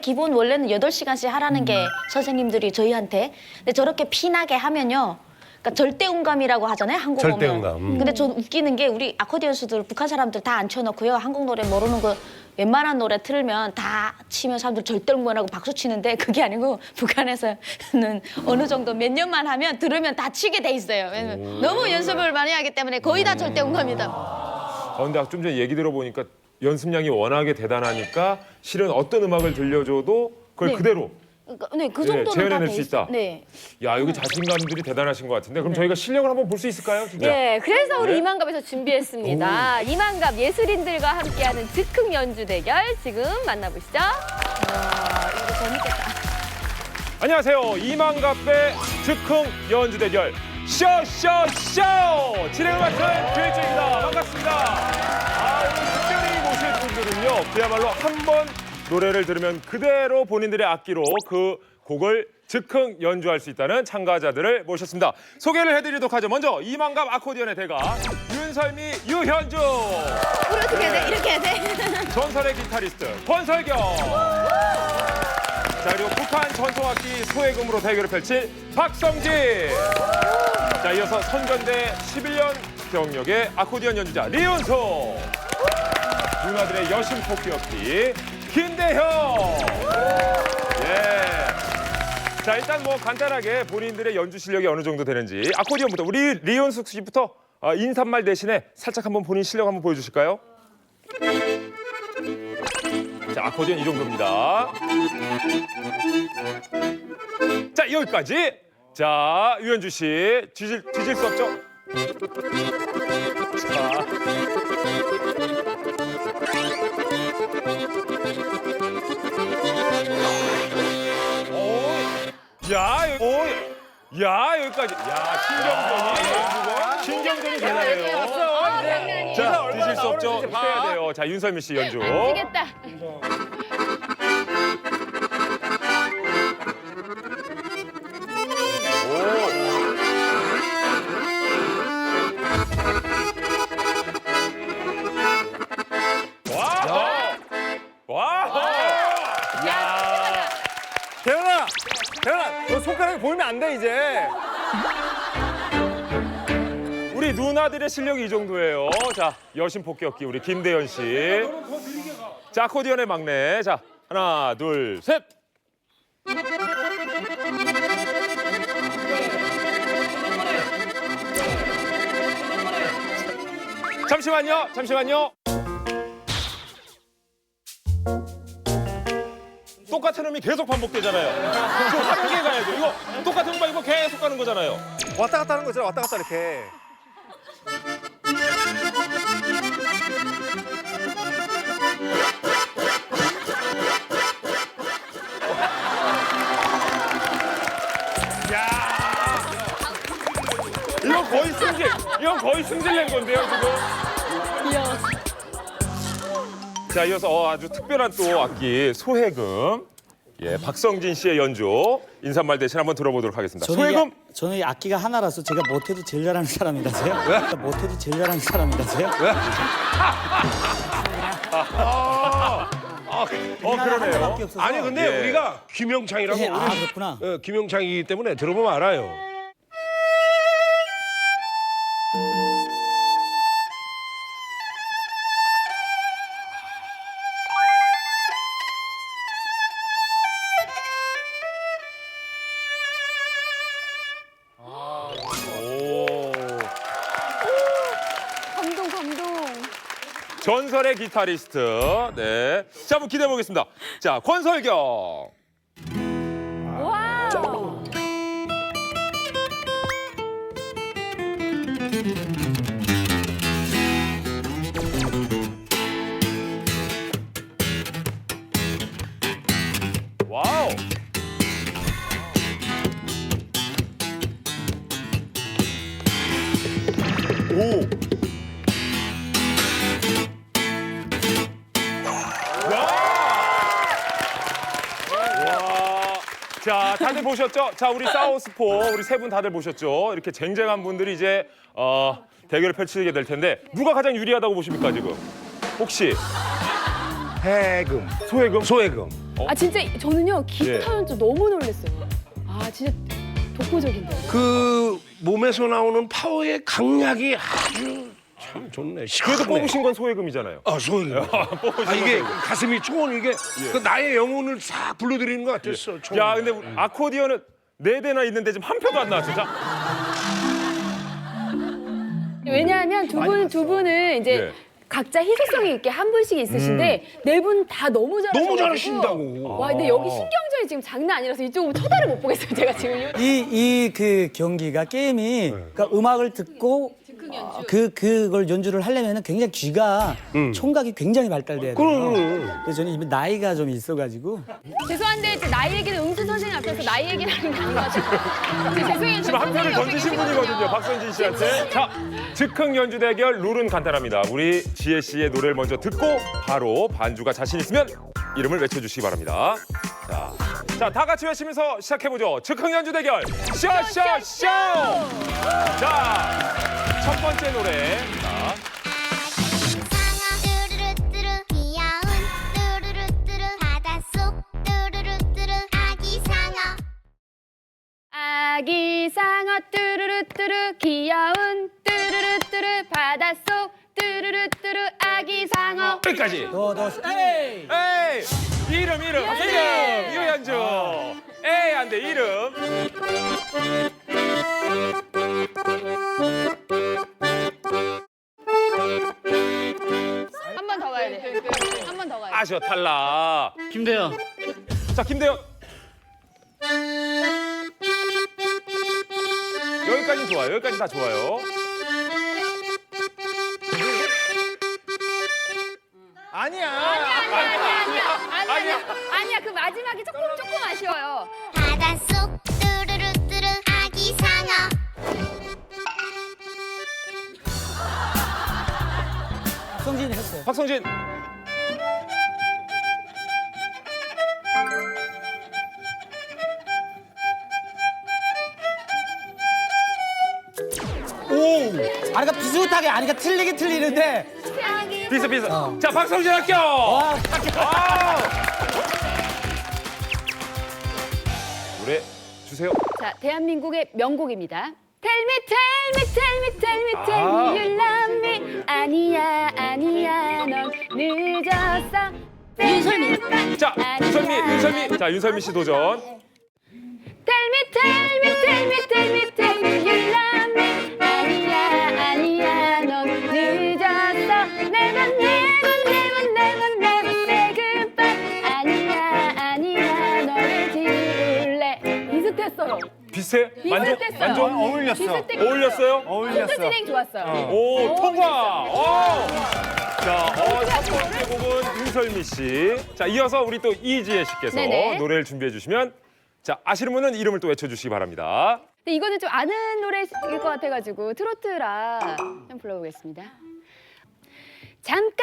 기본 원래는 8시간씩 하라는 게 선생님들이 저희한테. 근데 저렇게 피나게 하면요. 그러니까 절대음감이라고 하잖아요. 한국 오면. 절대음감. 근데 전 웃기는 게 우리 아코디언수들 북한 사람들 다 앉혀놓고요. 한국 노래 모르는 거 웬만한 노래 틀면 다 치면 사람들 절대음감이라고 박수 치는데 그게 아니고 북한에서는 어느 정도 몇 년만 하면 들으면 다 치게 돼 있어요. 왜냐면 너무 연습을 많이 하기 때문에 거의 다 절대음감이다. 근데 좀 전에 얘기 들어보니까 연습량이 워낙에 대단하니까 실은 어떤 음악을 들려줘도 그걸 네. 그대로 네, 그 정도는 재현해낼 다 수 돼 있다. 네. 야, 여기 자신감들이 대단하신 것 같은데 그럼 저희가 실력을 한번 볼 수 있을까요? 진짜? 네, 그래서 우리 네. 이만갑에서 준비했습니다. 이만갑 예술인들과 함께하는 즉흥 연주 대결 지금 만나보시죠. 이거 재밌겠다. 안녕하세요. 이만갑의 즉흥 연주 대결 쇼쇼쇼 진행을 맡은 교육자입니다. 반갑습니다. 오늘 특별히 모실 분들은요. 그야말로 한 번 노래를 들으면 그대로 본인들의 악기로 그 곡을 즉흥 연주할 수 있다는 참가자들을 모셨습니다. 소개를 해드리도록 하죠. 먼저 이만갑 아코디언의 대가 윤설미, 유현주. 우리 어떻게 해야 돼? 이렇게 해야 돼? 전설의 기타리스트 권설경. 자, 그리고 북한 전통악기 소해금으로 대결을 펼칠 박성진. 자, 이어서 선전대 11년 경력의 아코디언 연주자 리은소. 누나들의 여심 토끼역기 김대형. 예. 자, 일단 뭐 간단하게 본인들의 연주 실력이 어느 정도 되는지 아코디언부터 우리 리은숙 씨부터 인사말 대신에 살짝 한번 본인 실력 한번 보여주실까요? 자, 아코디언 이 정도입니다. 자, 여기까지. 자, 유현주 씨 뒤질 수 없죠? 자. 야, 야, 여기까지. 야, 신경전이 대단해요. 자, 드실 수 없죠? 드셔야 돼요. 자, 윤설미 씨 연주. 미치겠다. 대현아, 너 손가락이 보이면 안 돼 이제. 우리 누나들의 실력이 이 정도예요. 자, 여신 폭격기 우리 김대현 씨. 자, 아코디언의 막내. 자, 하나, 둘, 셋. 잠시만요. 똑같은 음이 계속 반복되잖아요. 좀 다르게 가야죠. 이거 똑같은 음반 이거 계속 가는 거잖아요. 왔다 갔다 하는 거잖아. 왔다 갔다 이렇게. 이건 거의 승질 낸 건데요, 지금. 자, 이어서 아주 특별한 또 악기 소해금. 예, 박성진 씨의 연주 인사말 대신 한번 들어보도록 하겠습니다. 소해금. 저는 이 악기가 하나라서 제가 못해도 제일 잘하는 사람이라서요. 못해도 제일 잘하는 사람이라서요. 그러네요. 아니 근데 예. 우리가 김영창이라고 예, 우리 그렇구나. 김영창이기 때문에 들어보면 알아요. 감동. 전설의 기타리스트. 네. 자, 한번 기대해 보겠습니다. 자, 권설경. 와. 와우. 오. 자, 다들 보셨죠? 자, 우리 사우스포 우리 세 분 다들 보셨죠? 이렇게 쟁쟁한 분들이 이제 대결을 펼치게 될 텐데 누가 가장 유리하다고 보십니까 지금? 혹시 해금, 소해금. 아 진짜 저는요 기타 예. 연주 너무 놀랐어요. 아 진짜 독보적인데. 그 몸에서 나오는 파워의 강약이 아주 참 좋네. 그래도 뽑으신 건 소해금이잖아요. 아, 소해금. 이게 가슴이 초원 이게 그 나의 영혼을 싹 불러들이는 것 같았어. 야, 근데 아코디언은 4대나 있는데 지금 한 표도 안 나왔죠. 자, 왜냐하면 두 분은 이제 네. 각자 희소성이 있게 한 분씩 있으신데 네 분 다 너무 잘하셔가지고 너무 잘하신다고. 와 근데 여기 신경전이 지금 장난 아니라서 이쪽으로 쳐다를 못 보겠어요 제가 지금. 이 그 경기가 게임이 그러니까 음악을 듣고 그걸 연주를 하려면 굉장히 귀가 총각이 굉장히 발달돼야 돼요. 그래서 저는 이미 나이가 좀 있어가지고 죄송한데 나이 얘기는 응수 선생님 앞에서 나이 얘기를 하는 게 아니거든요. 죄송해요. 지금 한 표를 던지신 분이거든요. 박선진 씨한테. 자, 즉흥 연주 대결 룰은 간단합니다. 우리 지혜 씨의 노래를 먼저 듣고 바로 반주가 자신 있으면 이름을 외쳐주시기 바랍니다. 자, 다 같이 외치면서 시작해보죠. 즉흥 연주 대결 쇼쇼쇼! 자, 첫 번째 노래. 자. 뚜루루뚜루 귀여운 뚜루루뚜루 바닷속 뚜루루뚜루 아기상어 아기상어 뚜루루뚜루 귀여운 뚜루루뚜루 바닷속 뚜루루뚜루 아기상어. 여기까지. 에이! 이름 이거 연주. 에이, 안 돼, 이름. 한 번 더 가야 돼. 한 번 더 가야 돼. 아쉬워, 탈락. 김대현. 자, 김대현. 여기까지 좋아요. 여기까지 다 좋아요. 아니야 그 마지막이 조금 아쉬워요. 바닷속 뚜루루뚜루 아기 박성진이 했어요. 박성진. 아니, 그러니까 비슷하게, 아니, 그러니까 틀리긴 틀리는데. 비슷. 자, 박성진 합격. 노래 주세요. 자, 대한민국의 명곡입니다. Tell me, tell me, tell me, tell me, tell me you love me. 아니야, 넌 늦었어. 윤설미. 자, 윤설미. 자, 윤설미 씨 도전. Tell me, tell me, tell me, tell me, tell me you love me. 아니야, 넌 늦었어. Never say goodbye. 아니야, 너를 지울래. 비슷했어요. 비슷해? 만족? 어울렸어. 어울렸어요? 콘트 진행 좋았어요. 오, 통과! 오! 자, 첫 번째 곡은 윤설미 씨. 자, 이어서 우리 또 이지혜 씨께서 네네. 노래를 준비해 주시면 자, 아시는 분은 이름을 또 외쳐주시기 바랍니다. 근데 이거는 좀 아는 노래일 것 같아가지고 트로트라 좀 불러보겠습니다. 잠깐만.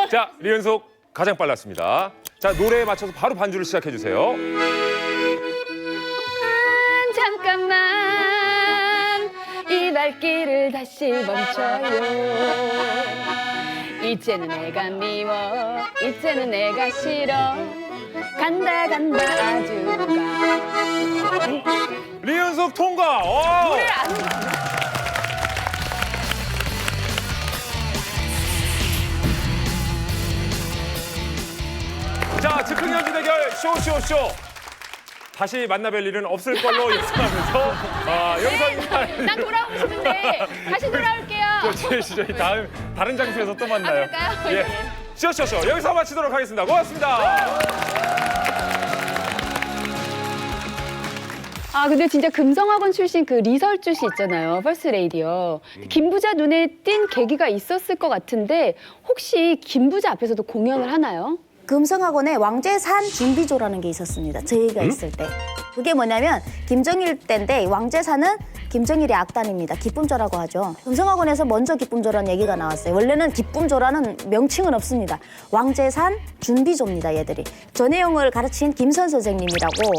자, 리은숙 가장 빨랐습니다. 자, 노래에 맞춰서 바로 반주를 시작해 주세요. 잠깐만 이 발길을 다시 멈춰요. 이제는 내가 미워 이제는 내가 싫어 간다 아주가. 리은숙 통과. 노래를 안 자, 즉흥 연주 대결 쇼. 다시 만나뵐 일은 없을 걸로 예상하면서 여기서 인사를. 난 돌아오고 싶은데 다시 돌아올게요. 지혜 씨, 저희 다른 장소에서 또 만나요. 그럴까요? 예. 쇼. 여기서 마치도록 하겠습니다. 고맙습니다. 아 근데 진짜 금성학원 출신 그 리설주 씨 있잖아요. 퍼스트 레이디요. 김부자 눈에 띈 계기가 있었을 것 같은데 혹시 김부자 앞에서도 공연을 하나요? 금성학원에 왕제산 준비조라는 게 있었습니다. 저희가 있을 때. 그게 뭐냐면 김정일 때인데 왕제산은 김정일의 악단입니다. 기쁨조라고 하죠. 금성학원에서 먼저 기쁨조라는 얘기가 나왔어요. 원래는 기쁨조라는 명칭은 없습니다. 왕제산 준비조입니다, 얘들이. 저 내용을 가르친 김선 선생님이라고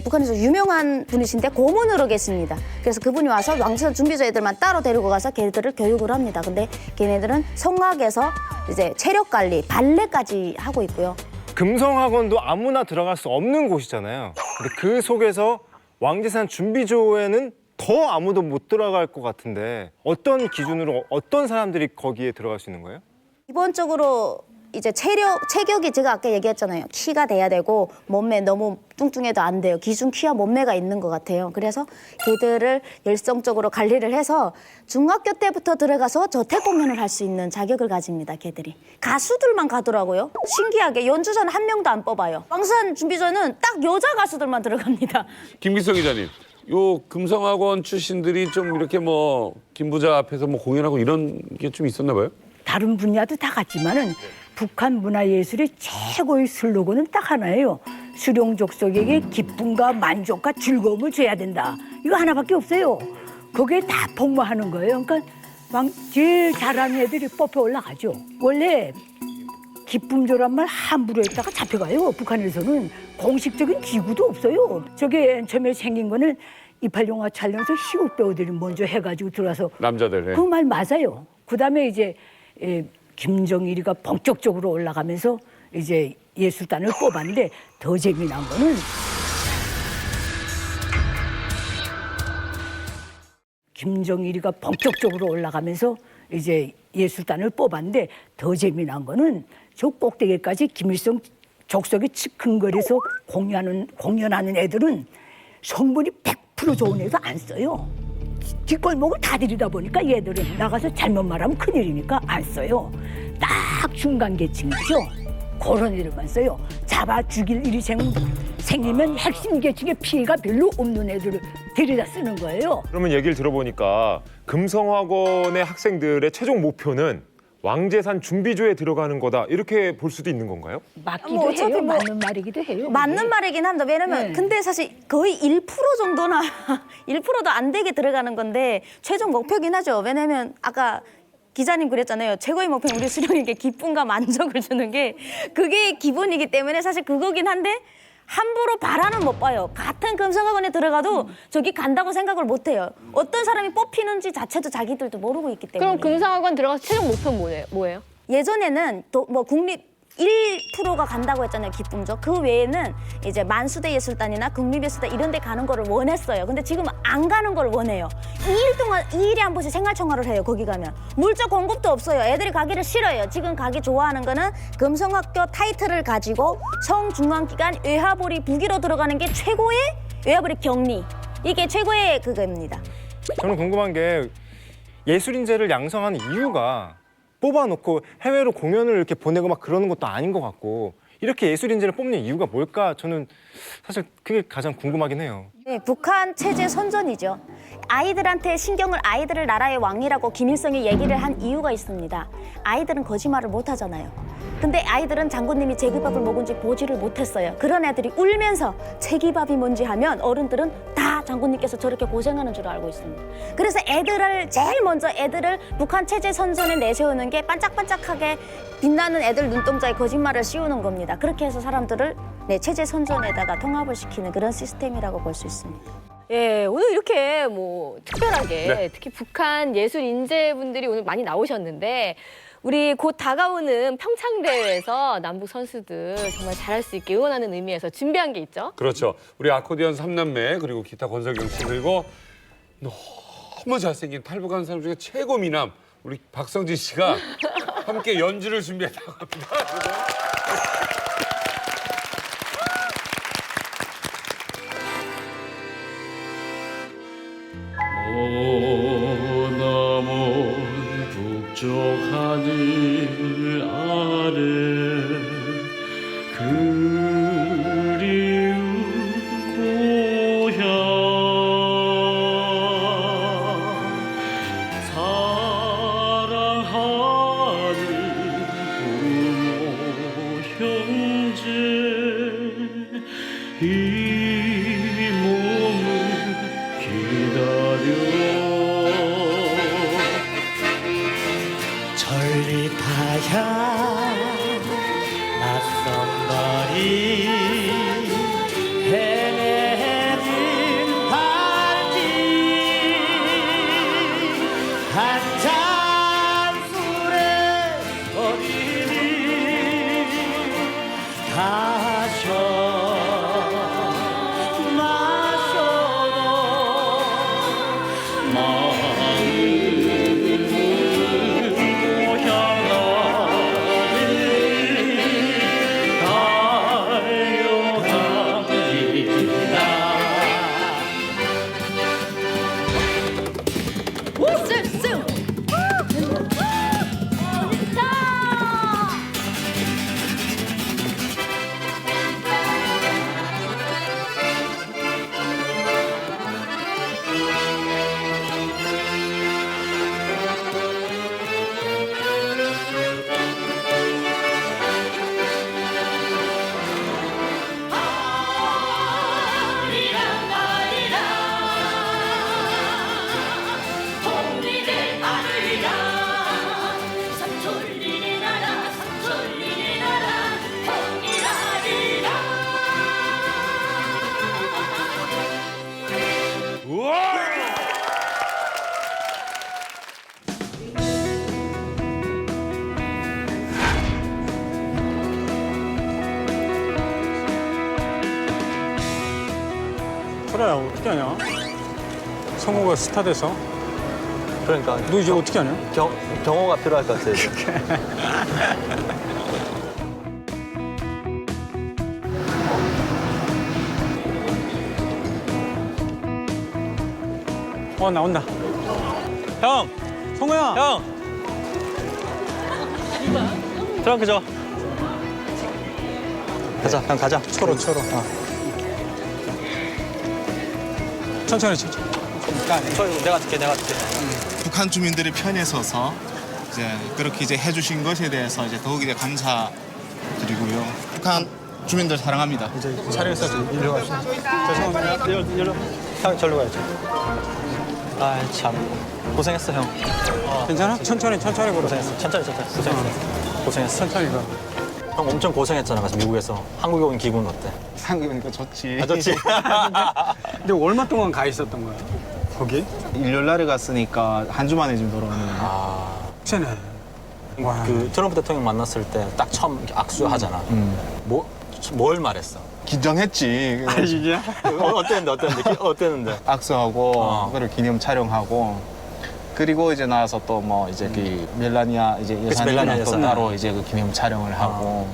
북한에서 유명한 분이신데 고문으로 계십니다. 그래서 그분이 와서 왕제산 준비조 애들만 따로 데리고 가서 걔들을 교육을 합니다. 근데 걔네들은 성악에서 이제 체력 관리, 발레까지 하고 있고요. 금성학원도 아무나 들어갈 수 없는 곳이잖아요. 근데 그 속에서 왕제산 준비조에는 더 아무도 못 들어갈 것 같은데 어떤 기준으로 어떤 사람들이 거기에 들어갈 수 있는 거예요? 기본적으로 이제 체격이 제가 아까 얘기했잖아요. 키가 돼야 되고 몸매 너무 뚱뚱해도 안 돼요. 기준 키와 몸매가 있는 것 같아요. 그래서 걔들을 열성적으로 관리를 해서 중학교 때부터 들어가서 저택 공연을 할 수 있는 자격을 가집니다. 걔들이. 가수들만 가더라고요. 신기하게 연주자는 한 명도 안 뽑아요. 왕산 준비조는 딱 여자 가수들만 들어갑니다. 김기성 기자님, 요 금성학원 출신들이 좀 이렇게 뭐 김부자 앞에서 뭐 공연하고 이런 게 좀 있었나 봐요? 다른 분야도 다 같지만은 북한 문화예술의 최고의 슬로건은 딱 하나예요. 수룡족속에게 기쁨과 만족과 즐거움을 줘야 된다. 이거 하나밖에 없어요. 거기에 다 복무하는 거예요. 그러니까 제일 잘하는 애들이 뽑혀 올라가죠. 원래 기쁨조란 말 함부로 했다가 잡혀가요. 북한에서는 공식적인 기구도 없어요. 저게 맨 처음에 생긴 거는 이팔영화 촬영에서 희극 배우들이 먼저 해가지고 들어와서 남자들. 그 말 맞아요. 그다음에 이제 김정일이가 본격적으로 올라가면서 이제 예술단을 뽑았는데 더 재미난 거는 김정일이가 본격적으로 올라가면서 이제 예술단을 뽑았는데 더 재미난 거는 저 꼭대기까지 김일성 족속의 측근거리에서 공연하는 애들은 성분이 100% 좋은 애도 안 써요. 뒷골목을 다 들이다 보니까 얘들은 나가서 잘못 말하면 큰일이니까 안 써요. 딱 중간 계층이죠. 그런 애들만 써요. 잡아 죽일 일이 생기면 핵심 계층의 피해가 별로 없는 애들을 데려다 쓰는 거예요. 그러면 얘기를 들어보니까 금성학원의 학생들의 최종 목표는 왕재산 준비조에 들어가는 거다 이렇게 볼 수도 있는 건가요? 맞기도 뭐 어차피 해요. 뭐 맞는 말이기도 해요. 맞는 말이긴 합니다. 왜냐면 네. 근데 사실 거의 1% 정도나 1%도 안 되게 들어가는 건데 최종 목표긴 하죠. 왜냐면 아까 기자님 그랬잖아요. 최고의 목표는 우리 수령에게 기쁨과 만족을 주는 게 그게 기본이기 때문에 사실 그거긴 한데 함부로 바라는 못 봐요. 같은 금성학원에 들어가도 저기 간다고 생각을 못 해요. 어떤 사람이 뽑히는지 자체도 자기들도 모르고 있기 때문에. 그럼 금성학원 들어가서 최종 목표는 뭐예요? 예전에는 또 뭐 국립 1%가 간다고 했잖아요, 기쁨조. 그 외에는 이제 만수대예술단이나 국립예술단 이런 데 가는 거를 원했어요. 근데 지금 안 가는 걸 원해요. 2일 동안 2일에 한 번씩 생활청화를 해요, 거기 가면. 물적 공급도 없어요. 애들이 가기를 싫어요. 지금 가기 좋아하는 거는 금성학교 타이틀을 가지고 성중앙기관 외화벌이 부기로 들어가는 게 최고의 외화벌이 격리. 이게 최고의 그거입니다. 저는 궁금한 게 예술인재를 양성하는 이유가 뽑아놓고 해외로 공연을 이렇게 보내고 막 그러는 것도 아닌 것 같고 이렇게 예술인재를 뽑는 이유가 뭘까? 저는 사실 그게 가장 궁금하긴 해요. 네, 북한 체제 선전이죠. 아이들한테 신경을 아이들을 나라의 왕이라고 김일성이 얘기를 한 이유가 있습니다. 아이들은 거짓말을 못 하잖아요. 근데 아이들은 장군님이 제기밥을 먹은지 보지를 못했어요. 그런 애들이 울면서 제기밥이 뭔지 하면 어른들은 다 장군님께서 저렇게 고생하는 줄 알고 있습니다. 그래서 애들을 제일 먼저 애들을 북한 체제 선전에 내세우는 게 반짝반짝하게 빛나는 애들 눈동자에 거짓말을 씌우는 겁니다. 그렇게 해서 사람들을 체제 선전에다가 통합을 시키는 그런 시스템이라고 볼 수 있습니다. 예, 오늘 이렇게 뭐 특별하게 네. 특히 북한 예술 인재분들이 오늘 많이 나오셨는데 우리 곧 다가오는 평창대회에서 남북 선수들 정말 잘할 수 있게 응원하는 의미에서 준비한 게 있죠. 그렇죠. 우리 아코디언 3남매 그리고 기타 권석영 씨 그리고 너무 잘생긴 탈북한 사람 중에 최고 미남 우리 박성진 씨가 함께 연주를 준비했다고 합니다. 머나먼 북쪽 하늘 아래 그리운 고향 사랑하는 부모 형제 이 몸을 기다려 전리타향 낯선 거리 헤매진 발길 한 잔 술에 어린이 다셔 마셔도 철아야 어떻게 하냐? 성우가 스타 돼서. 그러니까 너 이제 어떻게 하냐? 경호가 필요할 것 같아요. 나온다. 형, 성우야. 형. 트렁크 줘. 가자, 형 가자. 초로. 천천히. 내가 줄게. 북한 주민들의 편에 서서 이제 그렇게 이제 해주신 것에 대해서 이제 더욱 이제 감사드리고요. 북한 주민들 사랑합니다. 이제 촬영해서 일로 갑시다. 죄송합니다. 일로. 형 절로 가야죠. 아 참 고생했어 형. 괜찮아? 천천히 걸어. 고생했어. 천천히. 고생했어. 천천히 가. 형 엄청 고생했잖아. 가서 미국에서. 한국에 온 기분 어때? 한국에 오니까 좋지. 아 좋지. 근데 얼마 동안 가 있었던 거야? 거기? 일요일 날에 갔으니까 한 주 만에 지금 돌아왔네요. 아. 쟤네. 그 트럼프 대통령 만났을 때 딱 처음 이렇게 악수하잖아. 뭘 말했어? 긴장했지. 아, 진짜? 어땠는데? 악수하고 그리고 기념 촬영하고 그리고 이제 나와서 또 뭐 이제 그 멜라니아 이제 여사님이랑 또 따로 이제 그 기념 촬영을 하고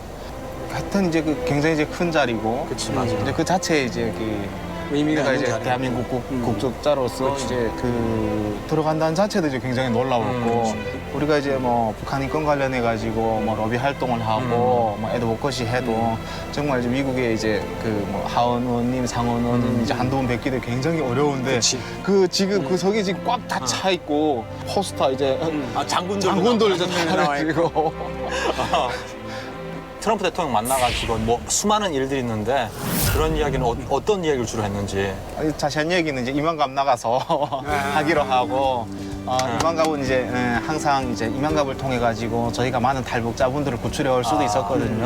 하여튼 이제 그 굉장히 이제 큰 자리고 그치, 맞아. 이제 그 자체에 이제 그 의미가 내가 있는 이제 자리. 대한민국 국적자로서 이제 그 들어간다는 자체도 이제 굉장히 놀라웠고 우리가 이제 뭐 북한 인권 관련해 가지고 뭐 로비 활동을 하고 뭐 애드보커시 해도 정말 이제 미국에 이제 그 뭐 하원 의원님, 상원 의원님 이제 한두 번 뵙기도 굉장히 어려운데 그 지금 그 석이 지금 꽉 다 차 있고 포스터 이제 장군들 이제 다 가지고 트럼프 대통령 만나가지고 뭐 수많은 일들이 있는데 그런 이야기는 어떤 이야기를 주로 했는지. 자세한 얘기는 이제 이만갑 나가서 하기로 하고 이만갑은 이제 항상 이제 이만갑을 통해 가지고 저희가 많은 탈북자분들을 구출해 올 수도 있었거든요.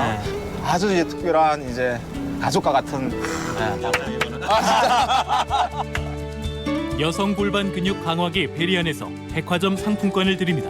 아주 이제 특별한 이제 가족과 같은. 여성 골반 근육 강화기 베리안에서 백화점 상품권을 드립니다.